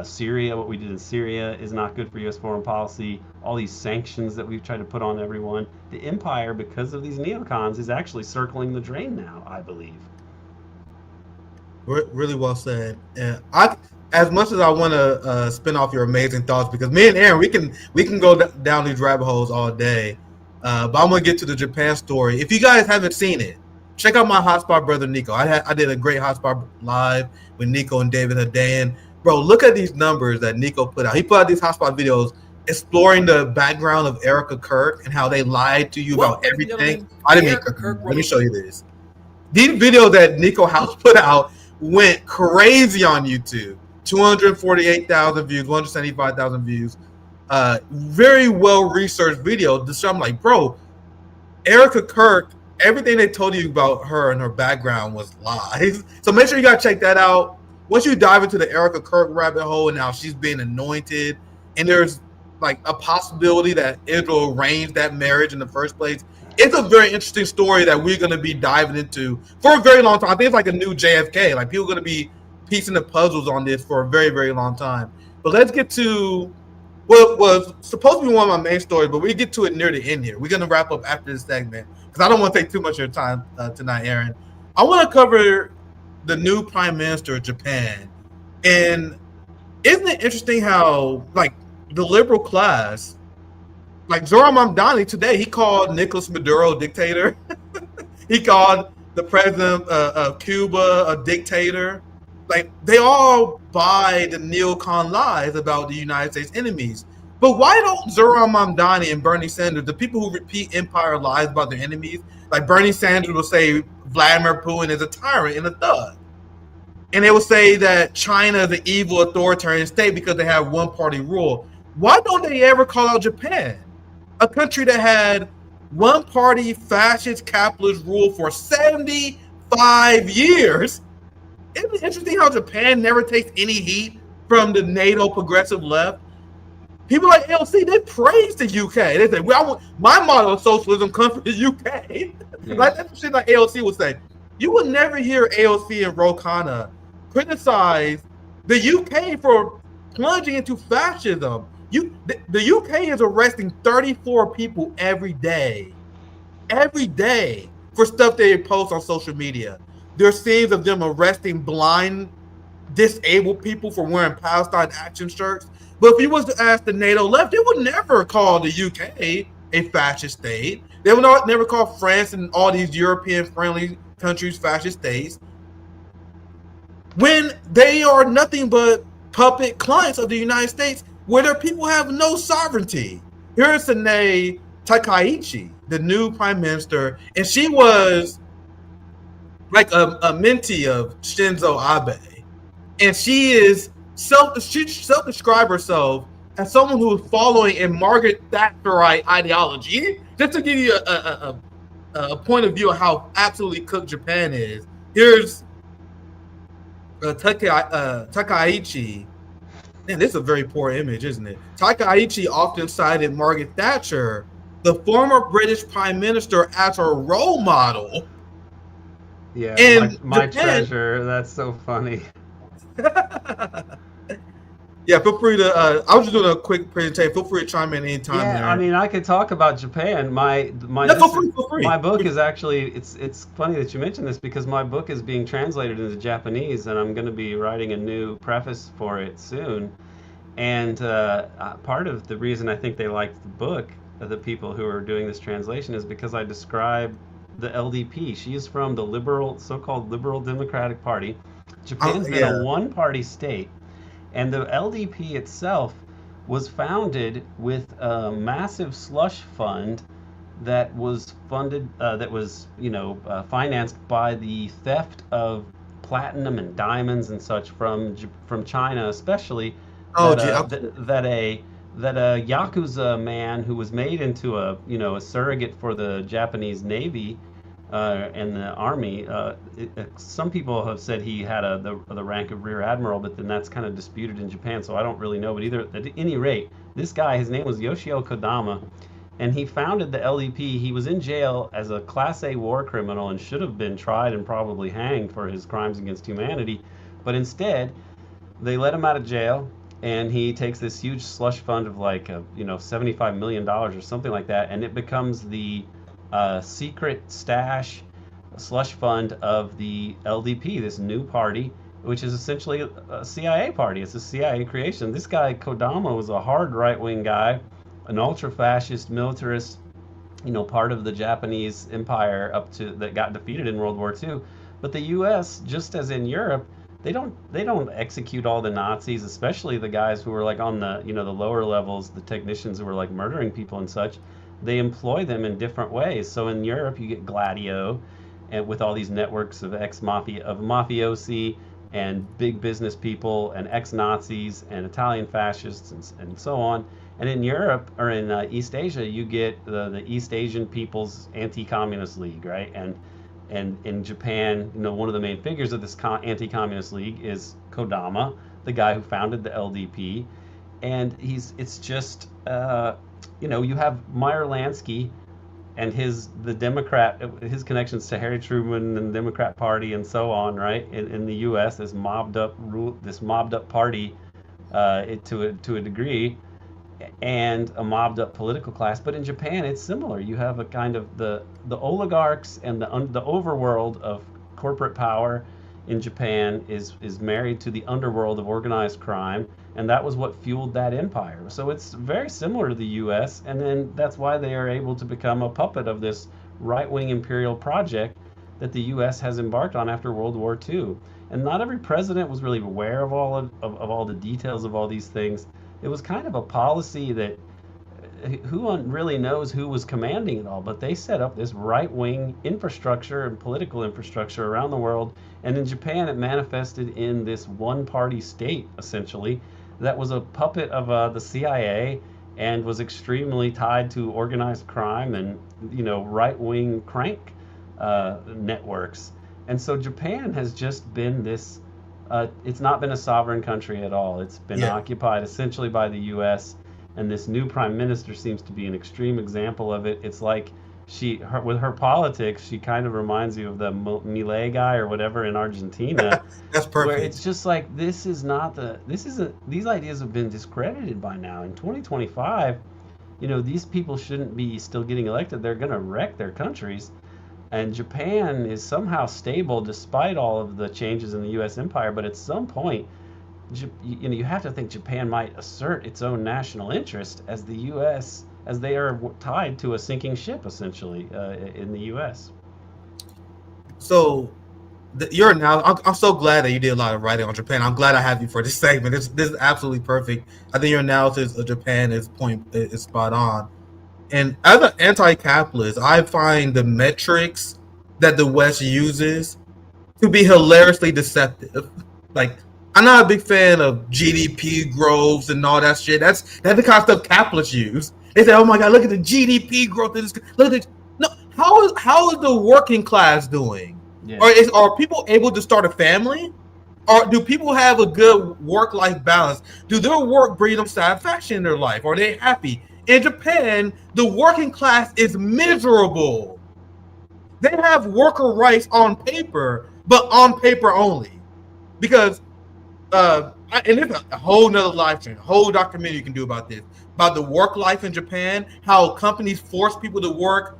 Syria, what we did in Syria is not good for U.S. foreign policy. All these sanctions that we've tried to put on everyone. The empire, because of these neocons, is actually circling the drain now, I believe. Really well said. And as much as I want to spin off your amazing thoughts, because me and Aaron, we can go down these rabbit holes all day. But I'm gonna get to the Japan story. If you guys haven't seen it, check out my hotspot brother Nico. I did a great hotspot live with Nico and David Hadayan. Bro, look at these numbers that Nico put out. He put out these hotspot videos exploring the background of Erica Kirk and how they lied to you about everything. I didn't mean Kirk. Let me show you this. These videos that Nico House put out went crazy on YouTube. 248,000 views, 175,000 views. Very well researched video. So I'm like, bro, Erica Kirk, everything they told you about her and her background was lies. So make sure you gotta check that out. Once you dive into the Erica Kirk rabbit hole and how she's being anointed, and there's like a possibility that Israel arranged that marriage in the first place. It's a very interesting story that we're going to be diving into for a very long time. I think it's like a new JFK. Like people are going to be piecing the puzzles on this for a very, very long time. But let's get to what was supposed to be one of my main stories, but we get to it near the end here. We're going to wrap up after this segment because I don't want to take too much of your time tonight, Aaron. I want to cover the new prime minister of Japan. And isn't it interesting how, like, the liberal class, like Zoran Mamdani today, he called Nicolas Maduro a dictator. He called the president of Cuba a dictator. Like, they all buy the neocon lies about the United States enemies. But why don't Zoran Mamdani and Bernie Sanders, the people who repeat empire lies about their enemies, like Bernie Sanders will say Vladimir Putin is a tyrant and a thug. And they will say that China is an evil authoritarian state because they have one-party rule. Why don't they ever call out Japan, a country that had one-party fascist capitalist rule for 75 years? Isn't it interesting how Japan never takes any heat from the NATO progressive left? People like AOC, they praise the UK. They say, well, my model of socialism comes from the UK. Yeah. Like that's shit like AOC would say. You would never hear AOC and Ro Khanna criticize the UK for plunging into fascism. The UK is arresting 34 people every day for stuff they post on social media. There's scenes of them arresting blind, disabled people for wearing Palestine action shirts. But if you was to ask the NATO left, they would never call the UK a fascist state. They would never call France and all these European-friendly countries fascist states when they are nothing but puppet clients of the United States where their people have no sovereignty. Here is Sanae Takaichi, the new prime minister, and she was like a mentee of Shinzo Abe. And she self-described herself as someone who is following a Margaret Thatcherite ideology. Just to give you a point of view of how absolutely cooked Japan is, here's Takaichi. Man, this is a very poor image, isn't it? Takaichi often cited Margaret Thatcher, the former British prime minister, as her role model. Yeah, and my treasure. That's so funny. Yeah, feel free to. I was just doing a quick presentation. Feel free to chime in anytime. Yeah, there. I mean, I could talk about Japan. My feel free. My book is actually. It's funny that you mentioned this because my book is being translated into Japanese, and I'm going to be writing a new preface for it soon. And part of the reason I think they liked the book, the people who are doing this translation, is because I describe the LDP. She is from the so-called Liberal Democratic Party. Japan's been a one-party state. And the LDP itself was founded with a massive slush fund that was funded, financed by the theft of platinum and diamonds and such from China, especially. That a Yakuza man who was made into a surrogate for the Japanese Navy and the army. Some people have said he had the rank of rear admiral, but then that's kind of disputed in Japan, so I don't really know. But at any rate, this guy, his name was Yoshio Kodama, and he founded the LDP. He was in jail as a Class A war criminal and should have been tried and probably hanged for his crimes against humanity. But instead, they let him out of jail, and he takes this huge slush fund of like $75 million or something like that, and it becomes the secret stash slush fund of the LDP, this new party, which is essentially a CIA party. It's a CIA creation. This guy Kodama was a hard right-wing guy, an ultra-fascist militarist, part of the Japanese empire up to that got defeated in World War II. But the U.S., just as in Europe, they don't execute all the Nazis, especially the guys who were like on the the lower levels, the technicians who were like murdering people and such. They employ them in different ways. So in Europe, you get Gladio, and with all these networks of mafiosi and big business people and ex-Nazis and Italian fascists and so on. And in Europe, or in East Asia, you get the East Asian People's Anti-Communist League, right? And in Japan, one of the main figures of this anti-communist league is Kodama, the guy who founded the LDP. And it's just, you have Meyer Lansky and his connections to Harry Truman and the Democrat Party and so on, right? In the U.S., this mobbed up party to a degree, and a mobbed up political class. But in Japan, it's similar. You have a kind of the oligarchs and the overworld of corporate power in Japan is married to the underworld of organized crime, and that was what fueled that empire. So it's very similar to the U.S., and then that's why they are able to become a puppet of this right-wing imperial project that the U.S. has embarked on after World War II. And not every president was really aware of all the details of all these things. It was kind of a policy that who really knows who was commanding it all, but they set up this right-wing infrastructure and political infrastructure around the world. And in Japan, it manifested in this one-party state, essentially, that was a puppet of the CIA and was extremely tied to organized crime and, right-wing crank networks. And so Japan has just been this, it's not been a sovereign country at all. It's been occupied essentially by the U.S., and this new prime minister seems to be an extreme example of it. It's like with her politics, she kind of reminds you of the Milei guy or whatever in Argentina. That's perfect. Where it's just like, these ideas have been discredited by now. In 2025, these people shouldn't be still getting elected. They're going to wreck their countries. And Japan is somehow stable despite all of the changes in the U.S. empire. But at some point, you have to think Japan might assert its own national interest as the U.S., as they are tied to a sinking ship, essentially, in the U.S. So, I'm so glad that you did a lot of writing on Japan. I'm glad I have you for this segment. This is absolutely perfect. I think your analysis of Japan is spot on. And as an anti-capitalist, I find the metrics that the West uses to be hilariously deceptive. Like, I'm not a big fan of GDP growth and all that shit. That's the kind of stuff capitalists use. They say, "Oh my God, look at the GDP growth! Look at no. How is the working class doing? Yeah. Are people able to start a family? Or do people have a good work-life balance? Do their work bring them satisfaction in their life? Are they happy?" In Japan, the working class is miserable. They have worker rights on paper, but on paper only, because. And there's a whole nother live stream, a whole documentary you can do about this, about the work life in Japan, how companies force people to work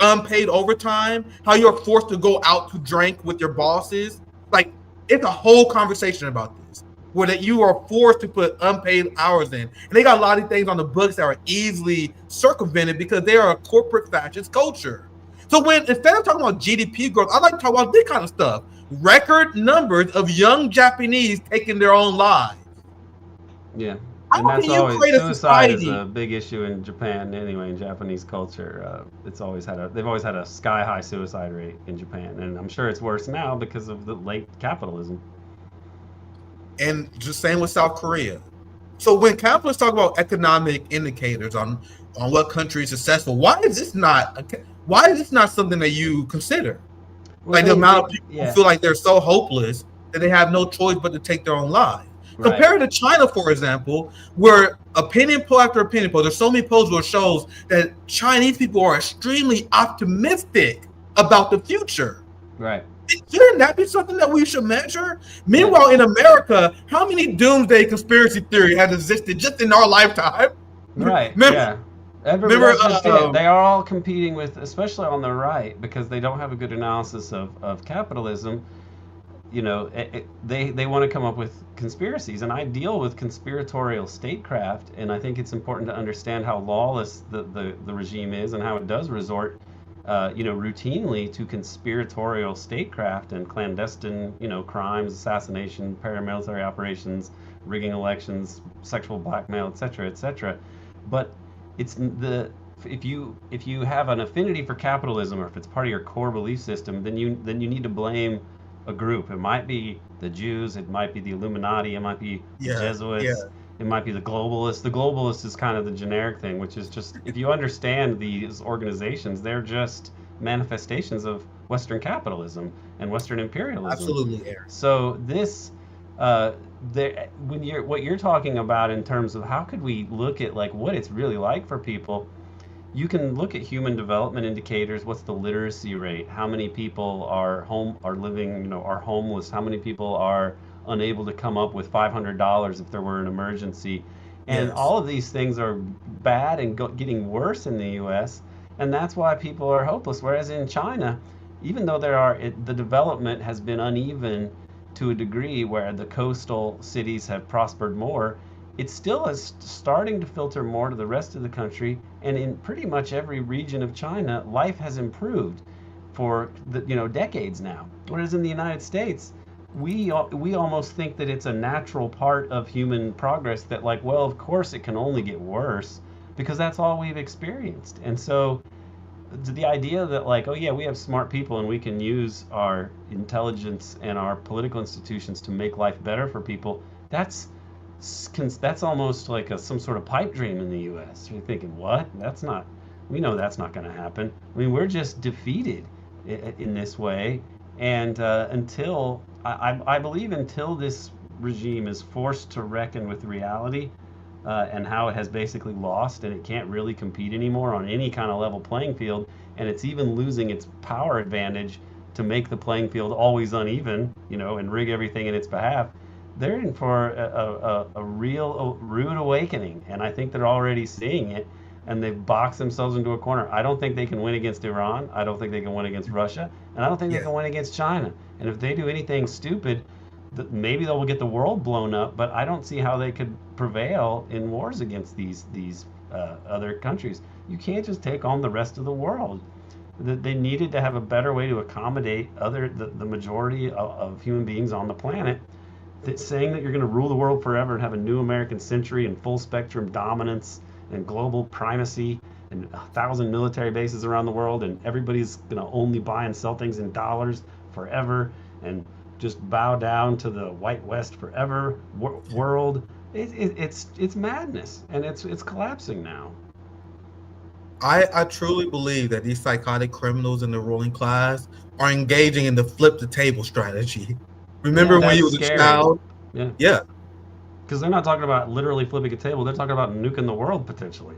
unpaid overtime, how you're forced to go out to drink with your bosses. Like, it's a whole conversation about this, where that you are forced to put unpaid hours in. And they got a lot of things on the books that are easily circumvented because they are a corporate fascist culture. So instead of talking about GDP growth, I like to talk about this kind of stuff. Record numbers of young Japanese taking their own lives. Yeah, How and that's can you always create a suicide is society? a big issue in Japan anyway. In Japanese culture, they've always had a sky high suicide rate in Japan, and I'm sure it's worse now because of the late capitalism. And just same with South Korea. So when capitalists talk about economic indicators on what country is successful, why is this not something that you consider? Like the amount of people who feel like they're so hopeless that they have no choice but to take their own lives. Right. Compared to China, for example, where opinion poll after opinion poll, there's so many polls where it shows that Chinese people are extremely optimistic about the future. Right. Shouldn't that be something that we should measure? Meanwhile, in America, how many doomsday conspiracy theory has existed just in our lifetime? Right. Remember, Yeah. remember That's just it. They are all competing with, especially on the right, because they don't have a good analysis of capitalism. You know, they want to come up with conspiracies, and I deal with conspiratorial statecraft, and I think it's important to understand how lawless the regime is and how it does resort, routinely to conspiratorial statecraft and clandestine, crimes, assassination, paramilitary operations, rigging elections, sexual blackmail, etc., etc. But it's the if you have an affinity for capitalism, or if it's part of your core belief system, then you need to blame a group. It might be the Jews, it might be the Illuminati, it might be the Jesuits, it might be the globalists. The globalist is kind of the generic thing, which is just, if you understand these organizations, they're just manifestations of Western capitalism and Western imperialism. Absolutely, Aaron. So this, what you're talking about in terms of how could we look at like what it's really like for people, you can look at human development indicators. What's the literacy rate? How many people are homeless? How many people are unable to come up with $500 if there were an emergency? And all of these things are bad and getting worse in the U.S. And that's why people are hopeless. Whereas in China, even though the development has been uneven to a degree where the coastal cities have prospered more, it still is starting to filter more to the rest of the country, and in pretty much every region of China, life has improved for decades now. Whereas in the United States, we almost think that it's a natural part of human progress that, like, well, of course it can only get worse because that's all we've experienced. And so the idea that, like, oh yeah, we have smart people and we can use our intelligence and our political institutions to make life better for people, that's almost like some sort of pipe dream in the U.S. You're thinking, what? We know that's not going to happen. I mean, we're just defeated in this way. And I believe until this regime is forced to reckon with reality and how it has basically lost and it can't really compete anymore on any kind of level playing field, and it's even losing its power advantage to make the playing field always uneven, and rig everything in its behalf, they're in for a real rude awakening, and I think they're already seeing it, and they've boxed themselves into a corner. I don't think they can win against Iran. I don't think they can win against Russia, and I don't think they can win against China. And if they do anything stupid, maybe they'll get the world blown up, but I don't see how they could prevail in wars against these other countries. You can't just take on the rest of the world. They needed to have a better way to accommodate the majority of human beings on the planet. Saying that you're going to rule the world forever and have a new American century and full spectrum dominance and global primacy and 1,000 military bases around the world, and everybody's going to only buy and sell things in dollars forever and just bow down to the white West forever world. It's madness, and it's collapsing now. I truly believe that these psychotic criminals in the ruling class are engaging in the flip the table strategy. Remember when you was a child? Yeah. Because they're not talking about literally flipping a table. They're talking about nuking the world potentially,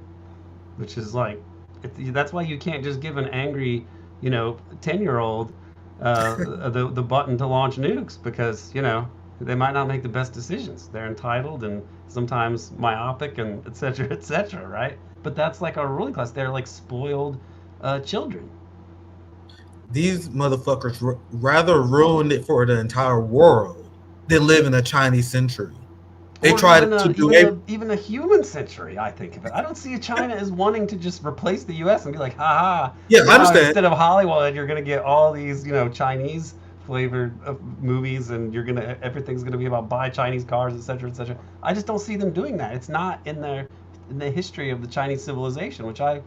which is like, that's why you can't just give an angry, 10-year-old the button to launch nukes, because, they might not make the best decisions. They're entitled and sometimes myopic and et cetera, right? But that's like our ruling class. They're like spoiled children. These motherfuckers rather ruin it for the entire world than live in a Chinese century. They try to do even a human century. I think of it. I don't see China as wanting to just replace the U.S. and be like, ha. Yeah, I understand. Instead of Hollywood, you're going to get all these, Chinese flavored movies, and everything's going to be about buy Chinese cars, et cetera, et cetera. I just don't see them doing that. It's not in the history of the Chinese civilization, which I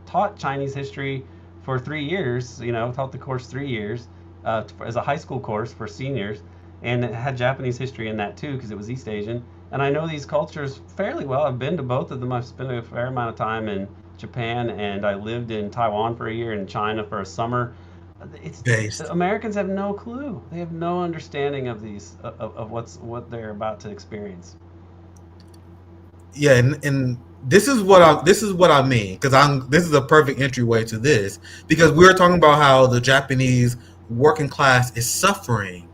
taught Chinese history for 3 years, taught the course 3 years as a high school course for seniors, and it had Japanese history in that too because it was East Asian, and I know these cultures fairly well. I've been to both of them. I've spent a fair amount of time in Japan, and I lived in Taiwan for a year, and China for a summer. Americans have no clue. They have no understanding of these of what they're about to experience. Yeah, and this is what I mean, because this is a perfect entryway to this, because we're talking about how the Japanese working class is suffering.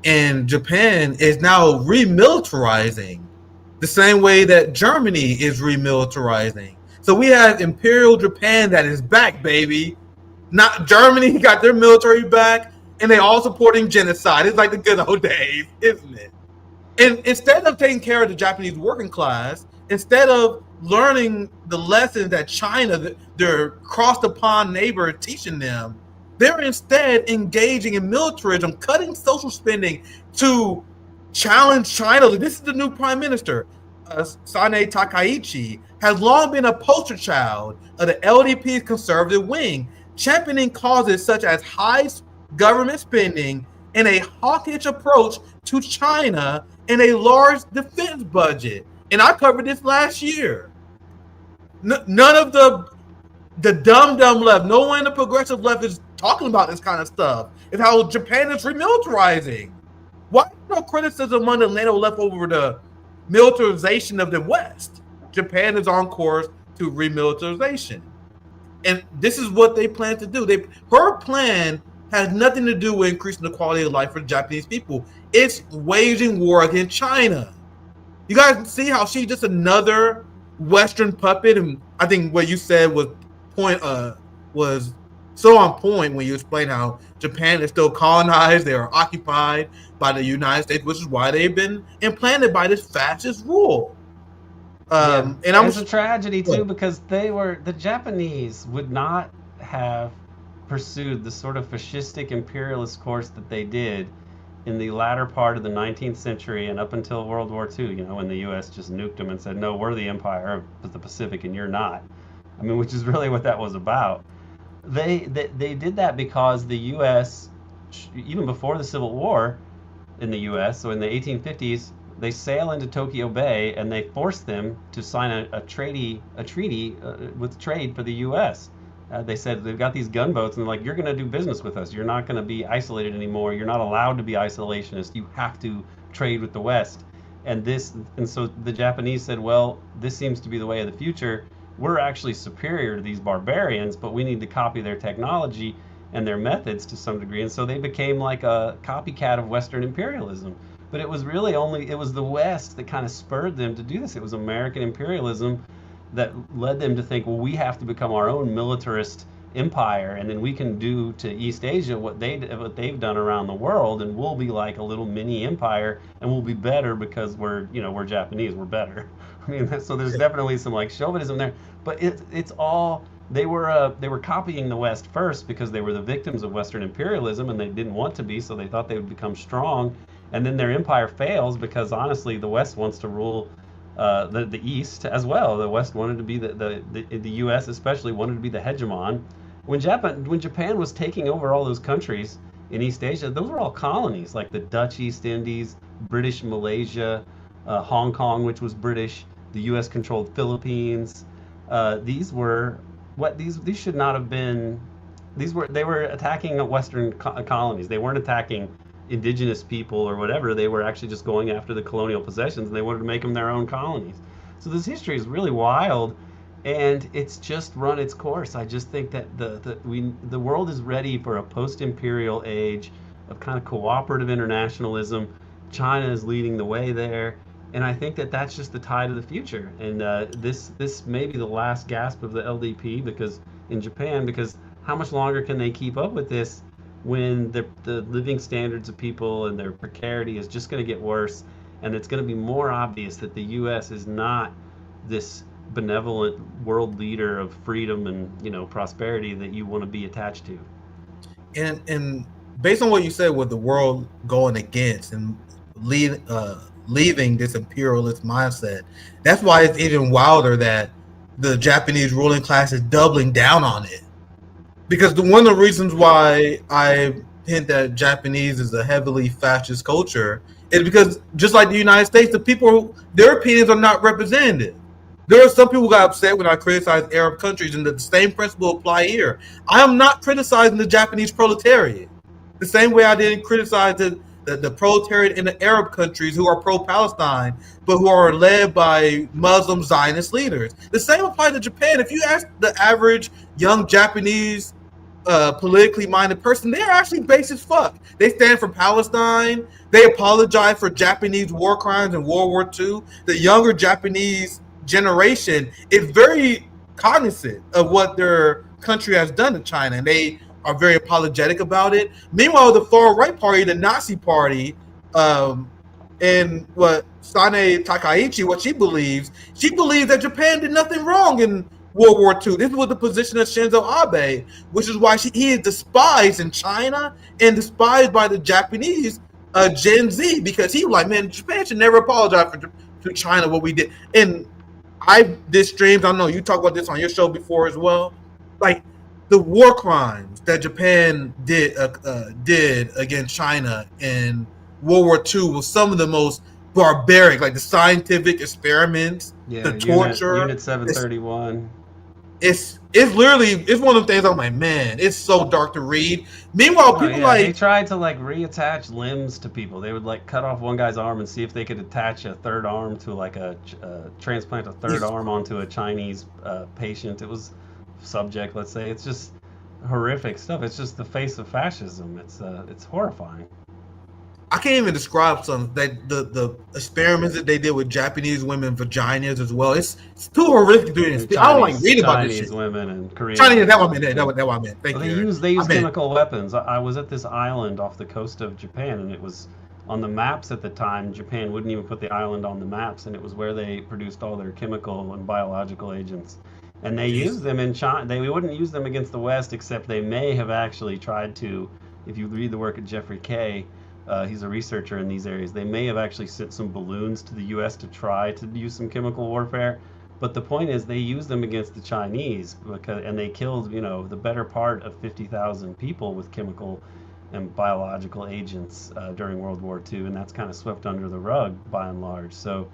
And Japan is now remilitarizing the same way that Germany is remilitarizing. So we have Imperial Japan that is back, baby. Not Germany got their military back, and they all supporting genocide. It's like the good old days, isn't it? And instead of taking care of the Japanese working class, instead of learning the lessons that China, their cross-the-pond neighbor, is teaching them, they're instead engaging in militarism, cutting social spending to challenge China. This is the new prime minister. Sanae Takaichi has long been a poster child of the LDP's conservative wing, championing causes such as high government spending and a hawkish approach to China and a large defense budget. And I covered this last year. None of the dumb left, no one in the progressive left is talking about this kind of stuff. It's how Japan is remilitarizing. Why no criticism among the NATO left over the militarization of the West? Japan is on course to remilitarization. And this is what they plan to do. Her plan has nothing to do with increasing the quality of life for the Japanese people. It's waging war against China. You guys see how she's just another Western puppet? And I think what you said was so on point when you explain how Japan is still colonized, they are occupied by the United States, which is why they've been implanted by this fascist rule. And it's a tragedy too, because the Japanese would not have pursued the sort of fascistic imperialist course that they did in the latter part of the 19th century and up until World War II, when the U.S. just nuked them and said, no, we're the empire of the Pacific and you're not. I mean, which is really what that was about. They did that because the U.S., even before the Civil War in the U.S., so in the 1850s, they sail into Tokyo Bay and they forced them to sign a treaty with trade for the U.S. They said they've got these gunboats and they're like, you're going to do business with us. You're not going to be isolated anymore. You're not allowed to be isolationist. You have to trade with the West. And so the Japanese said, well, this seems to be the way of the future. We're actually superior to these barbarians, but we need to copy their technology and their methods to some degree. And so they became like a copycat of Western imperialism. But it was really it was the West that kind of spurred them to do this. It was American imperialism that led them to think, well, we have to become our own militarist empire, and then we can do to East Asia what they've done around the world, and we'll be like a little mini empire, and we'll be better because we're Japanese, we're better. I mean, so there's definitely some like chauvinism there, but it's all they were copying the West first because they were the victims of Western imperialism and they didn't want to be, so they thought they would become strong, and then their empire fails because honestly the West wants to rule the East as well. The West wanted to be the U.S. especially wanted to be the hegemon. When Japan was taking over all those countries in East Asia, those were all colonies, like the Dutch East Indies, British Malaysia, Hong Kong, which was British, the U.S. controlled Philippines. These should not have been. They were attacking Western colonies. They weren't attacking indigenous people or whatever. They were actually just going after the colonial possessions, and they wanted to make them their own colonies. So this history is really wild, and it's just run its course. I just think that the world is ready for a post-imperial age of kind of cooperative internationalism. China is leading the way there, and I think that that's just the tide of the future. And this may be the last gasp of the LDP because how much longer can they keep up with this when the living standards of people and their precarity is just going to get worse, and it's going to be more obvious that the U.S. is not this benevolent world leader of freedom and prosperity that you want to be attached to. And based on what you said with the world going against and leaving this imperialist mindset, that's why it's even wilder that the Japanese ruling class is doubling down on it. Because one of the reasons why I hint that Japanese is a heavily fascist culture is because, just like the United States, their opinions are not represented. There are some people who got upset when I criticized Arab countries, and the same principle apply here. I am not criticizing the Japanese proletariat the same way I didn't criticize the proletariat in the Arab countries who are pro-Palestine, but who are led by Muslim Zionist leaders. The same applies to Japan. If you ask the average young Japanese politically minded person, they're actually base as fuck. They stand for Palestine. They apologize for Japanese war crimes in World War II. The younger Japanese generation is very cognizant of what their country has done to China, and they are very apologetic about it. Meanwhile, the far right party, the Nazi party, and what Sanae Takaichi, what she believes that Japan did nothing wrong in World War II. This was the position of Shinzo Abe, which is why he is despised in China and despised by the Japanese Gen Z, because he was like, man, Japan should never apologize to China what we did. And I did streams. I know you talked about this on your show before as well. Like the war crimes that Japan did against China in World War II was some of the most barbaric, like the scientific experiments, the torture. Unit 731. It's one of the things I'm like, man, it's so dark to read. Meanwhile, people they tried to like reattach limbs to people. They would like cut off one guy's arm and see if they could attach a third arm to like transplant a third arm onto a Chinese patient. It was subject, let's say. It's just horrific stuff. It's just the face of fascism. It's horrifying. I can't even describe some that the experiments that they did with Japanese women vaginas as well. It's too horrific to do it. I don't like reading about this shit. Chinese women and Korean. Chinese, that what I meant. That what I meant. Thank you. They use chemical weapons. I was at this island off the coast of Japan, and it was on the maps at the time. Japan wouldn't even put the island on the maps, and it was where they produced all their chemical and biological agents. And they used them in China. They wouldn't use them against the West, except they may have actually tried to. If you read the work of Jeffrey Kay. He's a researcher in these areas. They may have actually sent some balloons to the U.S. to try to use some chemical warfare, but the point is they used them against the Chinese, and they killed, the better part of 50,000 people with chemical and biological agents during World War II, and that's kind of swept under the rug by and large. So,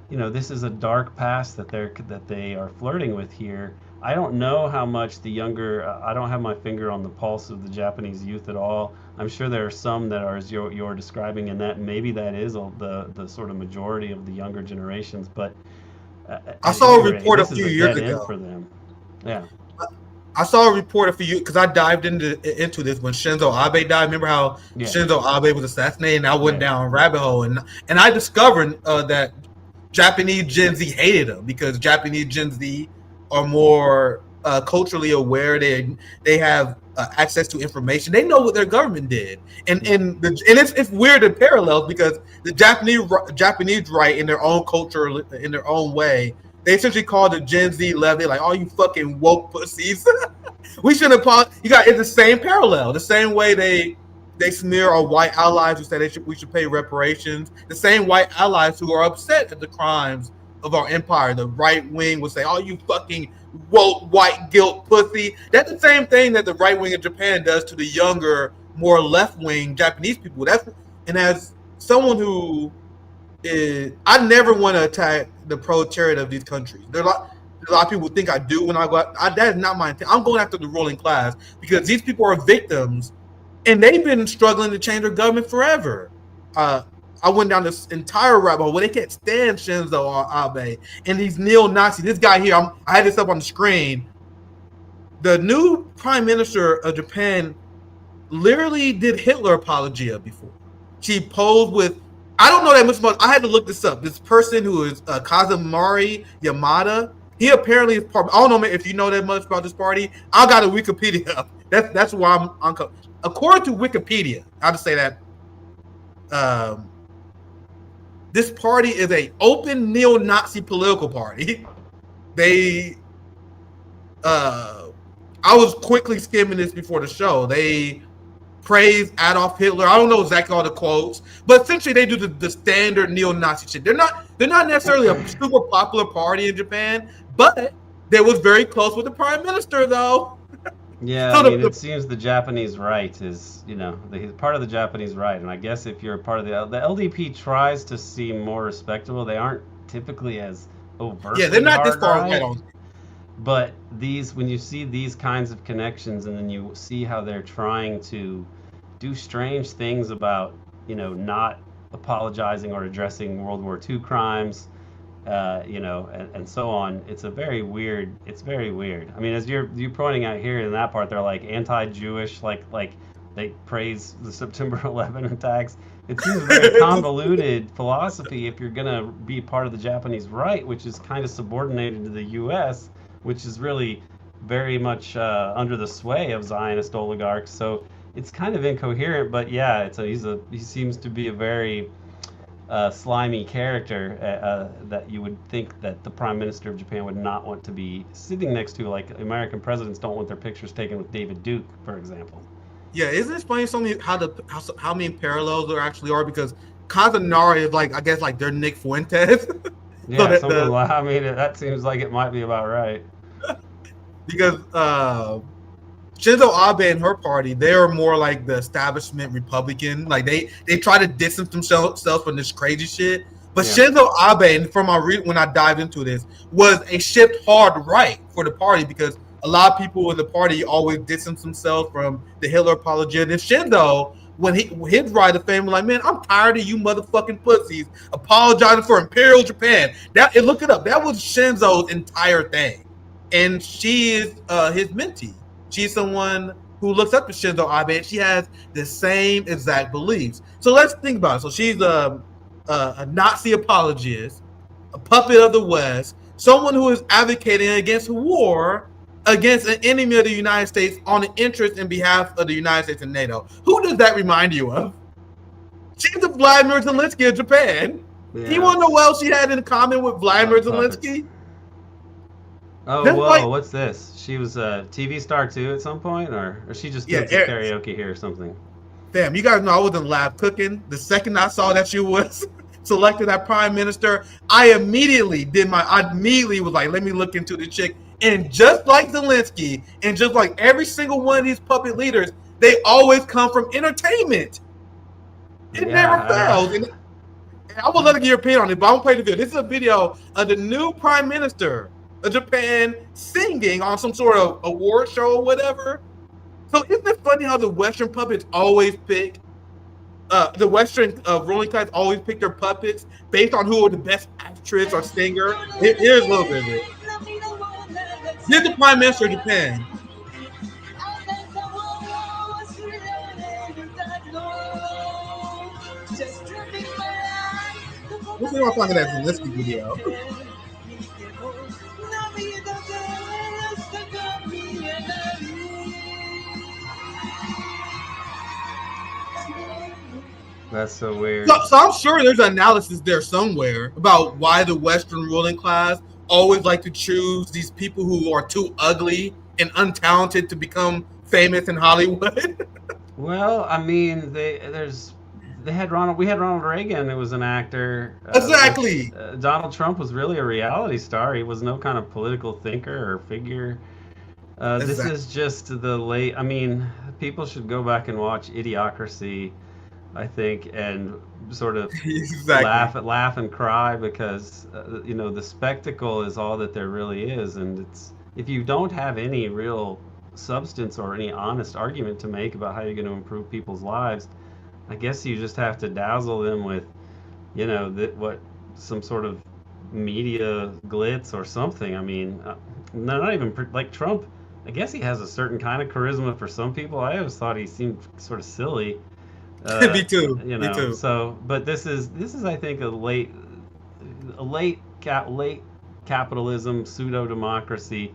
this is a dark past that they are flirting with here. I don't know how much the younger. I don't have my finger on the pulse of the Japanese youth at all. I'm sure there are some that are as you're describing, and that maybe that is the sort of majority of the younger generations. But I saw a report a few years ago for them. Yeah, I saw a report a few years because I dived into this when Shinzo Abe died. Remember how Shinzo Abe was assassinated, and I went down a rabbit hole, and I discovered that Japanese Gen Z hated him because Japanese Gen Z are more culturally aware. They have access to information. They know what their government did, and it's weird in parallels because the Japanese right in their own culture, in their own way, they essentially call the Gen Z left. They're like, "Oh, you fucking woke pussies." We shouldn't apologize. It's the same parallel, the same way they smear our white allies who say we should pay reparations. The same white allies who are upset at the crimes of our empire. The right wing would say, "Oh, you fucking woke white guilt pussy." That's the same thing that the right wing in Japan does to the younger, more left wing Japanese people. And as someone who is, I never want to attack the proletariat of these countries. There's a lot of people think I do when I go out. That is not my intent. I'm going after the ruling class because these people are victims, and they've been struggling to change their government forever. I went down this entire rabbit hole where they can't stand Shinzo Abe and these neo-Nazis. This guy here, I had this up on the screen. The new prime minister of Japan literally did Hitler apologia before. She posed with, I don't know that much about, I had to look this up. This person who is Kazumari Yamada, he apparently is part, I don't know if you know that much about this party. I got a Wikipedia up. That's why I'm according to Wikipedia, I'll just say that this party is a open neo-Nazi political party. I was quickly skimming this before the show. They praise Adolf Hitler. I don't know exactly all the quotes, but essentially they do the standard neo-Nazi shit. They're not necessarily a super popular party in Japan, but they was very close with the prime minister though. Yeah, so it seems the Japanese right is, part of the Japanese right, and I guess if you're part of the LDP tries to seem more respectable. They aren't typically as overtly. Yeah, they're not this far right on. But when you see these kinds of connections, and then you see how they're trying to do strange things about, not apologizing or addressing World War II crimes, and so on. It's very weird. I mean, as you're pointing out here in that part, they're like anti-Jewish, like they praise the September 11 attacks. It seems very convoluted philosophy if you're gonna be part of the Japanese right, which is kind of subordinated to the U.S., which is really very much under the sway of Zionist oligarchs. So it's kind of incoherent. But yeah, he seems to be a very slimy character that you would think that the Prime Minister of Japan would not want to be sitting next to, like American presidents don't want their pictures taken with David Duke, for example. Yeah, isn't it funny something how many parallels there actually are? Because Kazanari is like, I guess, like their Nick Fuentes. Yeah, I mean, that seems like it might be about right. Because Shinzo Abe and her party, they are more like the establishment Republican. Like they try to distance themselves from this crazy shit. But yeah. Shinzo Abe, and from when I dived into this, was a shift hard right for the party, because a lot of people in the party always distance themselves from the Hitler apologia. And Shinzo, when his right of fame was like, man, I'm tired of you motherfucking pussies apologizing for Imperial Japan. Look it up. That was Shinzo's entire thing. And she is his mentee. She's someone who looks up to Shinzo Abe. She has the same exact beliefs. So let's think about it. So she's a Nazi apologist, a puppet of the West, someone who is advocating against war against an enemy of the United States on an interest in behalf of the United States and NATO. Who does that remind you of? She's the Vladimir Zelensky of Japan. Yeah. You want to know what else she had in common with Vladimir Zelensky? Oh, what's this? She was a TV star too at some point, or she just did some karaoke here or something? Damn, you guys know I was in lab cooking. The second I saw that she was selected as prime minister, I immediately was like, let me look into the chick. And just like Zelensky, and just like every single one of these puppet leaders, they always come from entertainment. It never fails. And I will let you get your opinion on it, but I'm gonna play the video. This is a video of the new prime minister of Japan singing on some sort of award show or whatever. So isn't it funny how the Western puppets always pick, the Western ruling class always pick their puppets based on who are the best actress or singer? Here's a little bit of it. Here's the prime minister of Japan. This is what I'm talking about in this video. That's so weird. So I'm sure there's an analysis there somewhere about why the Western ruling class always like to choose these people who are too ugly and untalented to become famous in Hollywood. Well, I mean, we had Ronald Reagan, who was an actor. Exactly. Donald Trump was really a reality star. He was no kind of political thinker or figure. Exactly. This is just I mean, people should go back and watch Idiocracy, I think, and sort of exactly. laugh and cry, because the spectacle is all that there really is, and if you don't have any real substance or any honest argument to make about how you're going to improve people's lives, I guess you just have to dazzle them with some sort of media glitz or something. I mean, not even like Trump. I guess he has a certain kind of charisma for some people. I always thought he seemed sort of silly. Me too. Me too. So, but this is I think a late capitalism, pseudo democracy,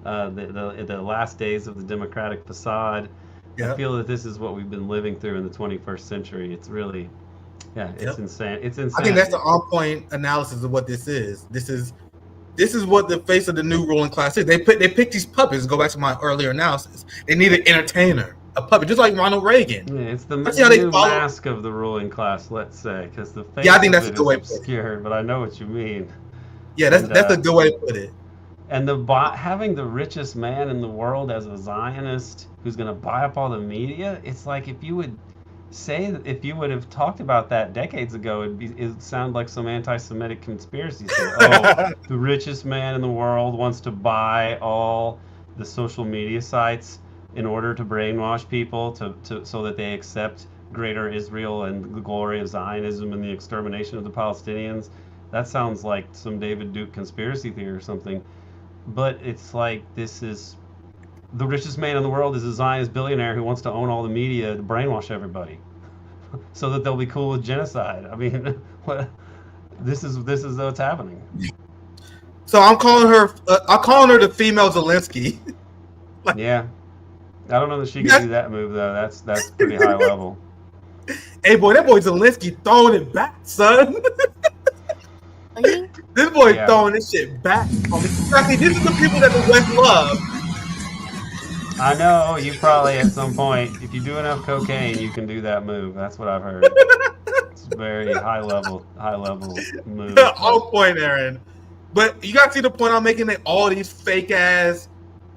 the last days of the democratic facade. Yep. I feel that this is what we've been living through in the 21st century. It's really, it's insane. It's insane. I think that's the on-point analysis of what this is. This is what the face of the new ruling class is. They pick these puppets. Go back to my earlier analysis. They need an entertainer, a puppet, just like Ronald Reagan. Yeah, it's the new mask of the ruling class, let's say, because the face I think that's a good way to put it. But I know what you mean. Yeah, that's a good way to put it. And having the richest man in the world as a Zionist who's going to buy up all the media, it's like if you would have talked about that decades ago, it'd sound like some anti-Semitic conspiracy. The richest man in the world wants to buy all the social media sites in order to brainwash people so that they accept greater Israel and the glory of Zionism and the extermination of the Palestinians. That sounds like some David Duke conspiracy theory or something. But it's like this is the richest man in the world is a Zionist billionaire who wants to own all the media to brainwash everybody, so that they'll be cool with genocide. I mean, what? This is what's happening. So I'm calling her the female Zelensky. Yeah, I don't know that she can do that move though. That's pretty high level. Hey boy, that boy Zelensky throwing it back, son. This boy throwing this shit back. Exactly, this is the people that the West love. I know you probably at some point, if you do enough cocaine, you can do that move. That's what I've heard. It's a very high level move. On point, Aaron. But you gotta see the point I'm making, that all these fake ass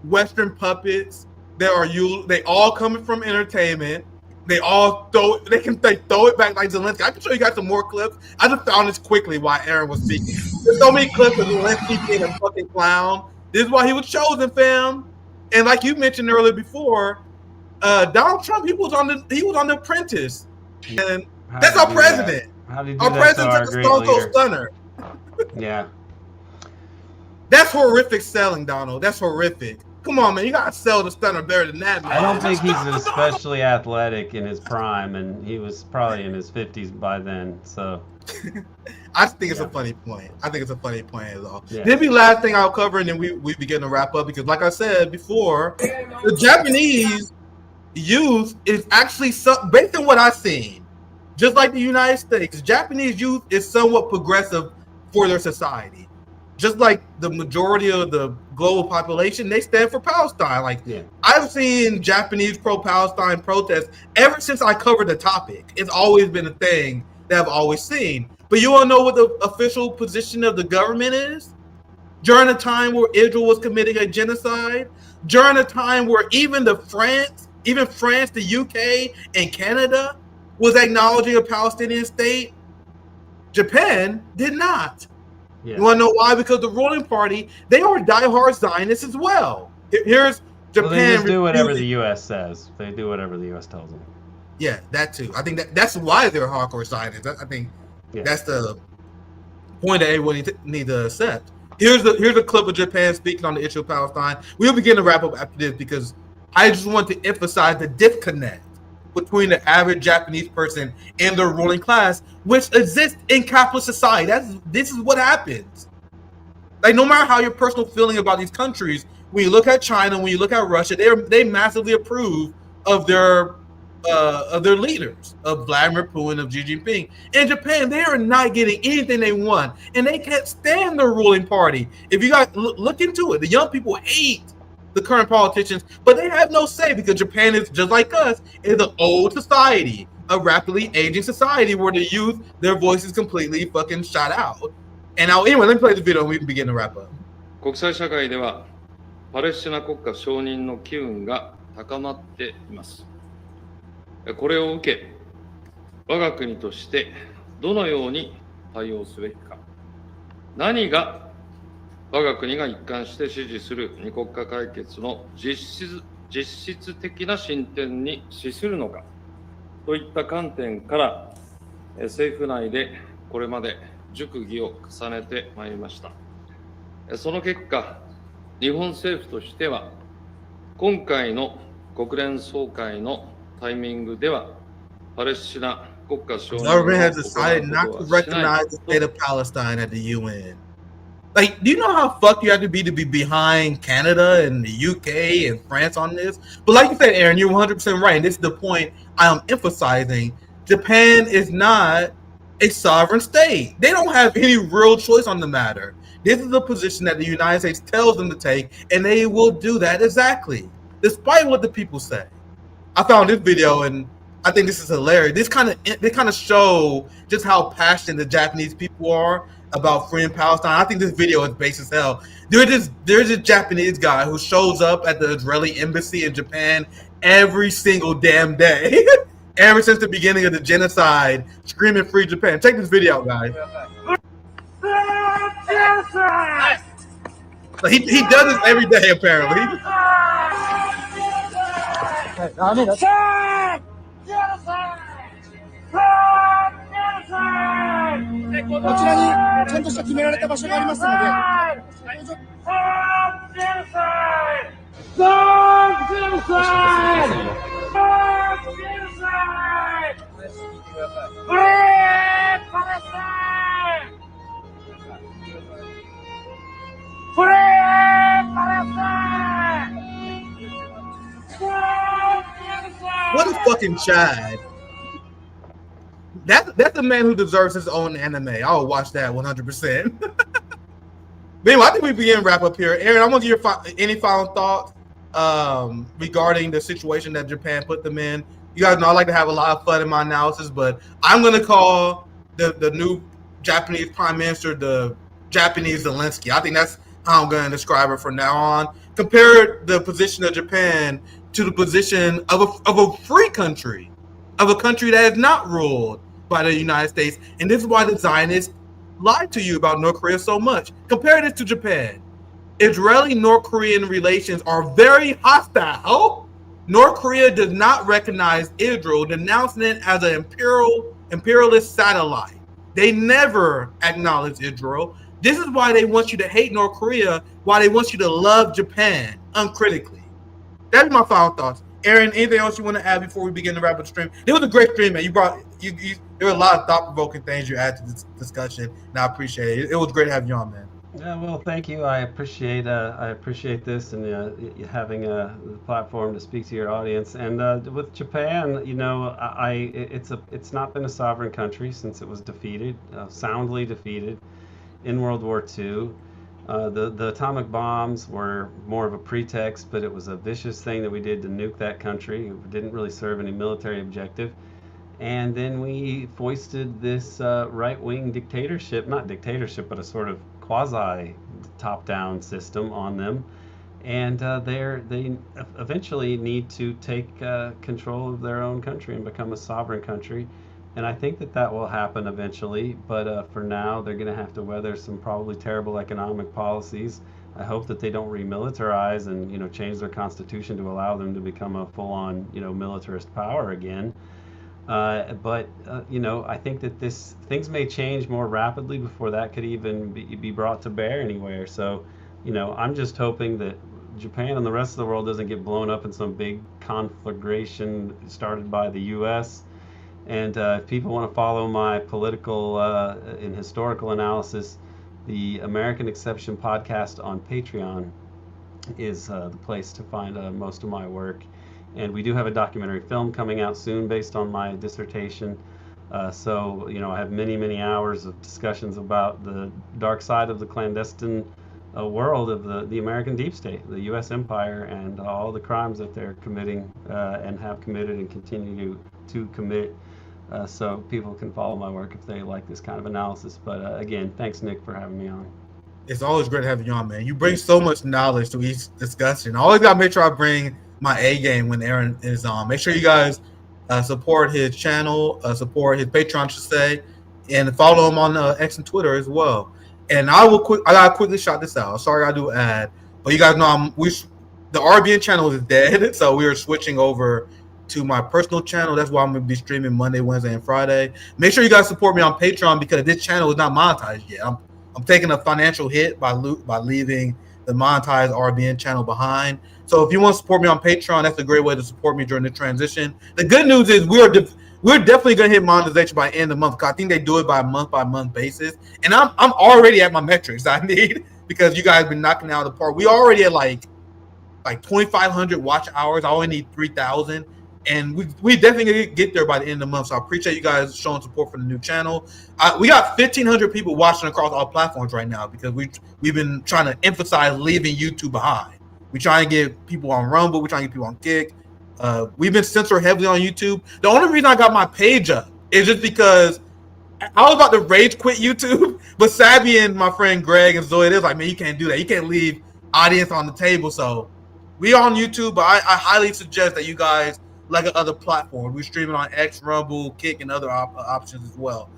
Western puppets that are they all coming from entertainment. They all throw it back like Zelensky. I can show you guys some more clips. I just found this quickly while Aaron was speaking. There's so many clips of Zelensky being a fucking clown. This is why he was chosen, fam. And like you mentioned earlier before, Donald Trump, he was on The Apprentice, and that's our president. How did you do our that president's to a our Stone great Cold leader? Stunner. Yeah. That's horrific selling, Donald. That's horrific. Come on, man. You gotta sell the Stunner better than that, man. I don't think he's especially athletic in his prime, and he was probably in his 50s by then. So I think it's a funny point. I think it's a funny point as well. Yeah. This be the last thing I'll cover, and then we begin to wrap up, because like I said before, the Japanese youth is actually based on what I've seen, just like the United States, Japanese youth is somewhat progressive for their society. Just like the majority of the global population, they stand for Palestine. I've seen Japanese pro-Palestine protests ever since I covered the topic. It's always been a thing that I've always seen. But you want to know what the official position of the government is? During a time where Israel was committing a genocide, during a time where even France, the UK, and Canada was acknowledging a Palestinian state, Japan did not. Yeah. You want to know why? Because the ruling party, they are diehard Zionists as well. Here's Japan. Well, they just do whatever the U.S. says. They do whatever the U.S. tells them. Yeah, that too. I think that's why they're hardcore Zionists. I think that's the point that everyone needs to accept. Here's a clip of Japan speaking on the issue of Palestine. We'll begin to wrap up after this, because I just want to emphasize the disconnect between the average Japanese person and the ruling class, which exists in capitalist society. This is what happens. Like, no matter how your personal feeling about these countries, when you look at China, when you look at Russia, they massively approve of their leaders, of Vladimir Putin, of Xi Jinping. In Japan, they are not getting anything they want, and they can't stand the ruling party. If you guys look into it, the young people hate the current politicians, but they have no say, because Japan is just like us, is an old society, a rapidly aging society where the youth, their voice is completely fucking shot out. And now, anyway, let me play the video and we can begin to wrap up. 国際社会ではパレスチナ国家承認の機運が高まっています。これを受け、我が国としてどのように対応すべきか、何が我が国が一貫して支持する二国家解決の実質的な進展に資するのかといった観点から政府内でこれまで熟議を重ねてまいりました。その結果、日本政府としては今回の国連総会のタイミングではパレスチナ国家承認を行うことはしない。Like, do you know how fucked you have to be behind Canada and the UK and France on this? But like you said, Aaron, you're 100% right. And this is the point I am emphasizing. Japan is not a sovereign state. They don't have any real choice on the matter. This is the position that the United States tells them to take, and they will do that exactly, despite what the people say. I found this video, and I think this is hilarious. They kind of show just how passionate the Japanese people are about freeing Palestine. I think this video is base as hell. There's this Japanese guy who shows up at the Israeli embassy in Japan every single damn day, ever since the beginning of the genocide, screaming "Free Japan." Check this video out, guys. He does this every day, apparently. ちらにちゃんとした決められた場所がありますので。What is fucking Chad? That's the man who deserves his own anime. I will watch that 100%. But anyway, I think we begin to wrap up here. Aaron, I'm gonna give you any final thoughts regarding the situation that Japan put them in. You guys know I like to have a lot of fun in my analysis, but I'm gonna call the new Japanese Prime Minister the Japanese Zelensky. I think that's how I'm gonna describe her from now on. Compare the position of Japan to the position of a free country, of a country that is not ruled by the United States. And this is why the Zionists lied to you about North Korea so much. Compare this to Japan. Israeli-North Korean relations are very hostile. North Korea does not recognize Israel, denouncing it as an imperialist satellite. They never acknowledge Israel. This is why they want you to hate North Korea, why they want you to love Japan uncritically. That's my final thoughts. Aaron, anything else you want to add before we begin to wrap up the stream? It was a great stream, man. There were a lot of thought-provoking things you added to this discussion, and I appreciate it. It was great having you on, man. Yeah, well, thank you. I appreciate this and having the platform to speak to your audience. And with Japan, you know, it's not been a sovereign country since it was defeated, soundly defeated in World War II. The atomic bombs were more of a pretext, but it was a vicious thing that we did to nuke that country. It didn't really serve any military objective. And then we foisted this right-wing dictatorship, not dictatorship, but a sort of quasi top-down system on them. And they eventually need to take control of their own country and become a sovereign country. And I think that will happen eventually, but for now they're going to have to weather some probably terrible economic policies. I hope that they don't remilitarize and, you know, change their constitution to allow them to become a full-on, you know, militarist power again. But you know, I think that things may change more rapidly before that could even be brought to bear anywhere. So, you know, I'm just hoping that Japan and the rest of the world doesn't get blown up in some big conflagration started by the U.S. And if people want to follow my political and historical analysis, the American Exception podcast on Patreon is the place to find most of my work. And we do have a documentary film coming out soon based on my dissertation. So, you know, I have many hours of discussions about the dark side of the clandestine world of the American deep state, the U.S. empire, and all the crimes that they're committing and have committed and continue to commit. So people can follow my work if they like this kind of analysis. But again, thanks, Nick, for having me on. It's always great having you on, man. You bring so much knowledge to each discussion. I always got to make sure I bring my A game when Aaron is on. Make sure you guys support his channel, support his Patreon, I should say, and follow him on X and Twitter as well. And I gotta quickly shout this out. Sorry, I do add, but you guys know the RBN channel is dead, so we are switching over to my personal channel. That's why I'm gonna be streaming Monday, Wednesday, and Friday. Make sure you guys support me on Patreon because this channel is not monetized yet. I'm taking a financial hit by leaving the monetized RBN channel behind. So if you want to support me on Patreon, that's a great way to support me during the transition. The good news is we're definitely going to hit monetization by end of the month. I think they do it by month basis. And I'm already at my metrics I need because you guys have been knocking it out of the park. We already at like 2,500 watch hours. I only need 3,000. And we definitely get there by the end of the month. So I appreciate you guys showing support for the new channel. We got 1,500 people watching across all platforms right now because we've been trying to emphasize leaving YouTube behind. We try and get people on Rumble. We try and get people on Kick. We've been censored heavily on YouTube. The only reason I got my page up is just because I was about to rage quit YouTube, but Sabby and my friend Greg and Zoe, they're like, man, you can't do that. You can't leave audience on the table. So we on YouTube, but I highly suggest that you guys like other platforms. We're streaming on X, Rumble, Kick, and other options as well.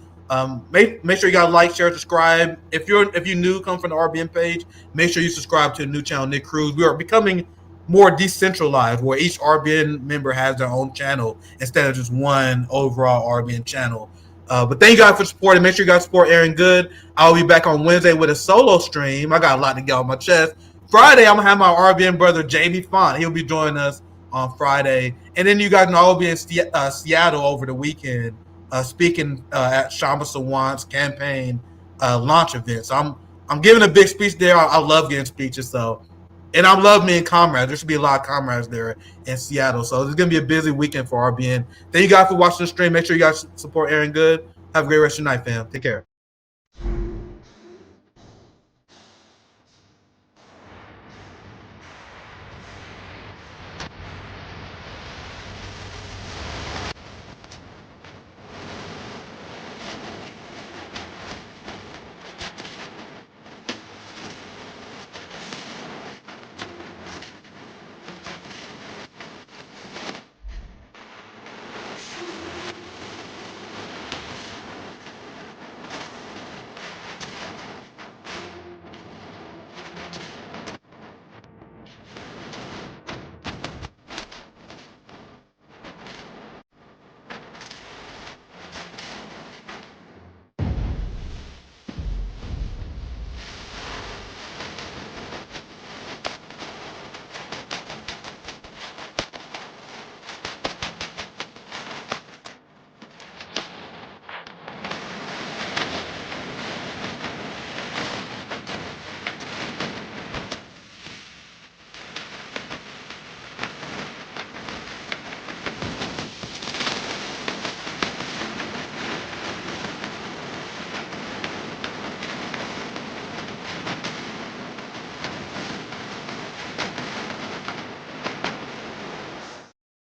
Make sure you guys like, share, subscribe. If you're new, come from the RBN page, make sure you subscribe to the new channel, Nick Cruse. We are becoming more decentralized, where each RBN member has their own channel instead of just one overall RBN channel. But thank you guys for supporting. Make sure you guys support Aaron Good. I'll be back on Wednesday with a solo stream. I got a lot to get on my chest. Friday, I'm gonna have my RBN brother Jamie Font. He'll be joining us on Friday, and then you guys know I'll be in Seattle over the weekend, speaking at Shamba Sawant's campaign launch event. So I'm giving a big speech there. I love giving speeches, and I love meeting comrades. There should be a lot of comrades there in Seattle. So it's gonna be a busy weekend for RBN. Thank you guys for watching the stream. Make sure you guys support Aaron Good. Have a great rest of your night, fam. Take care.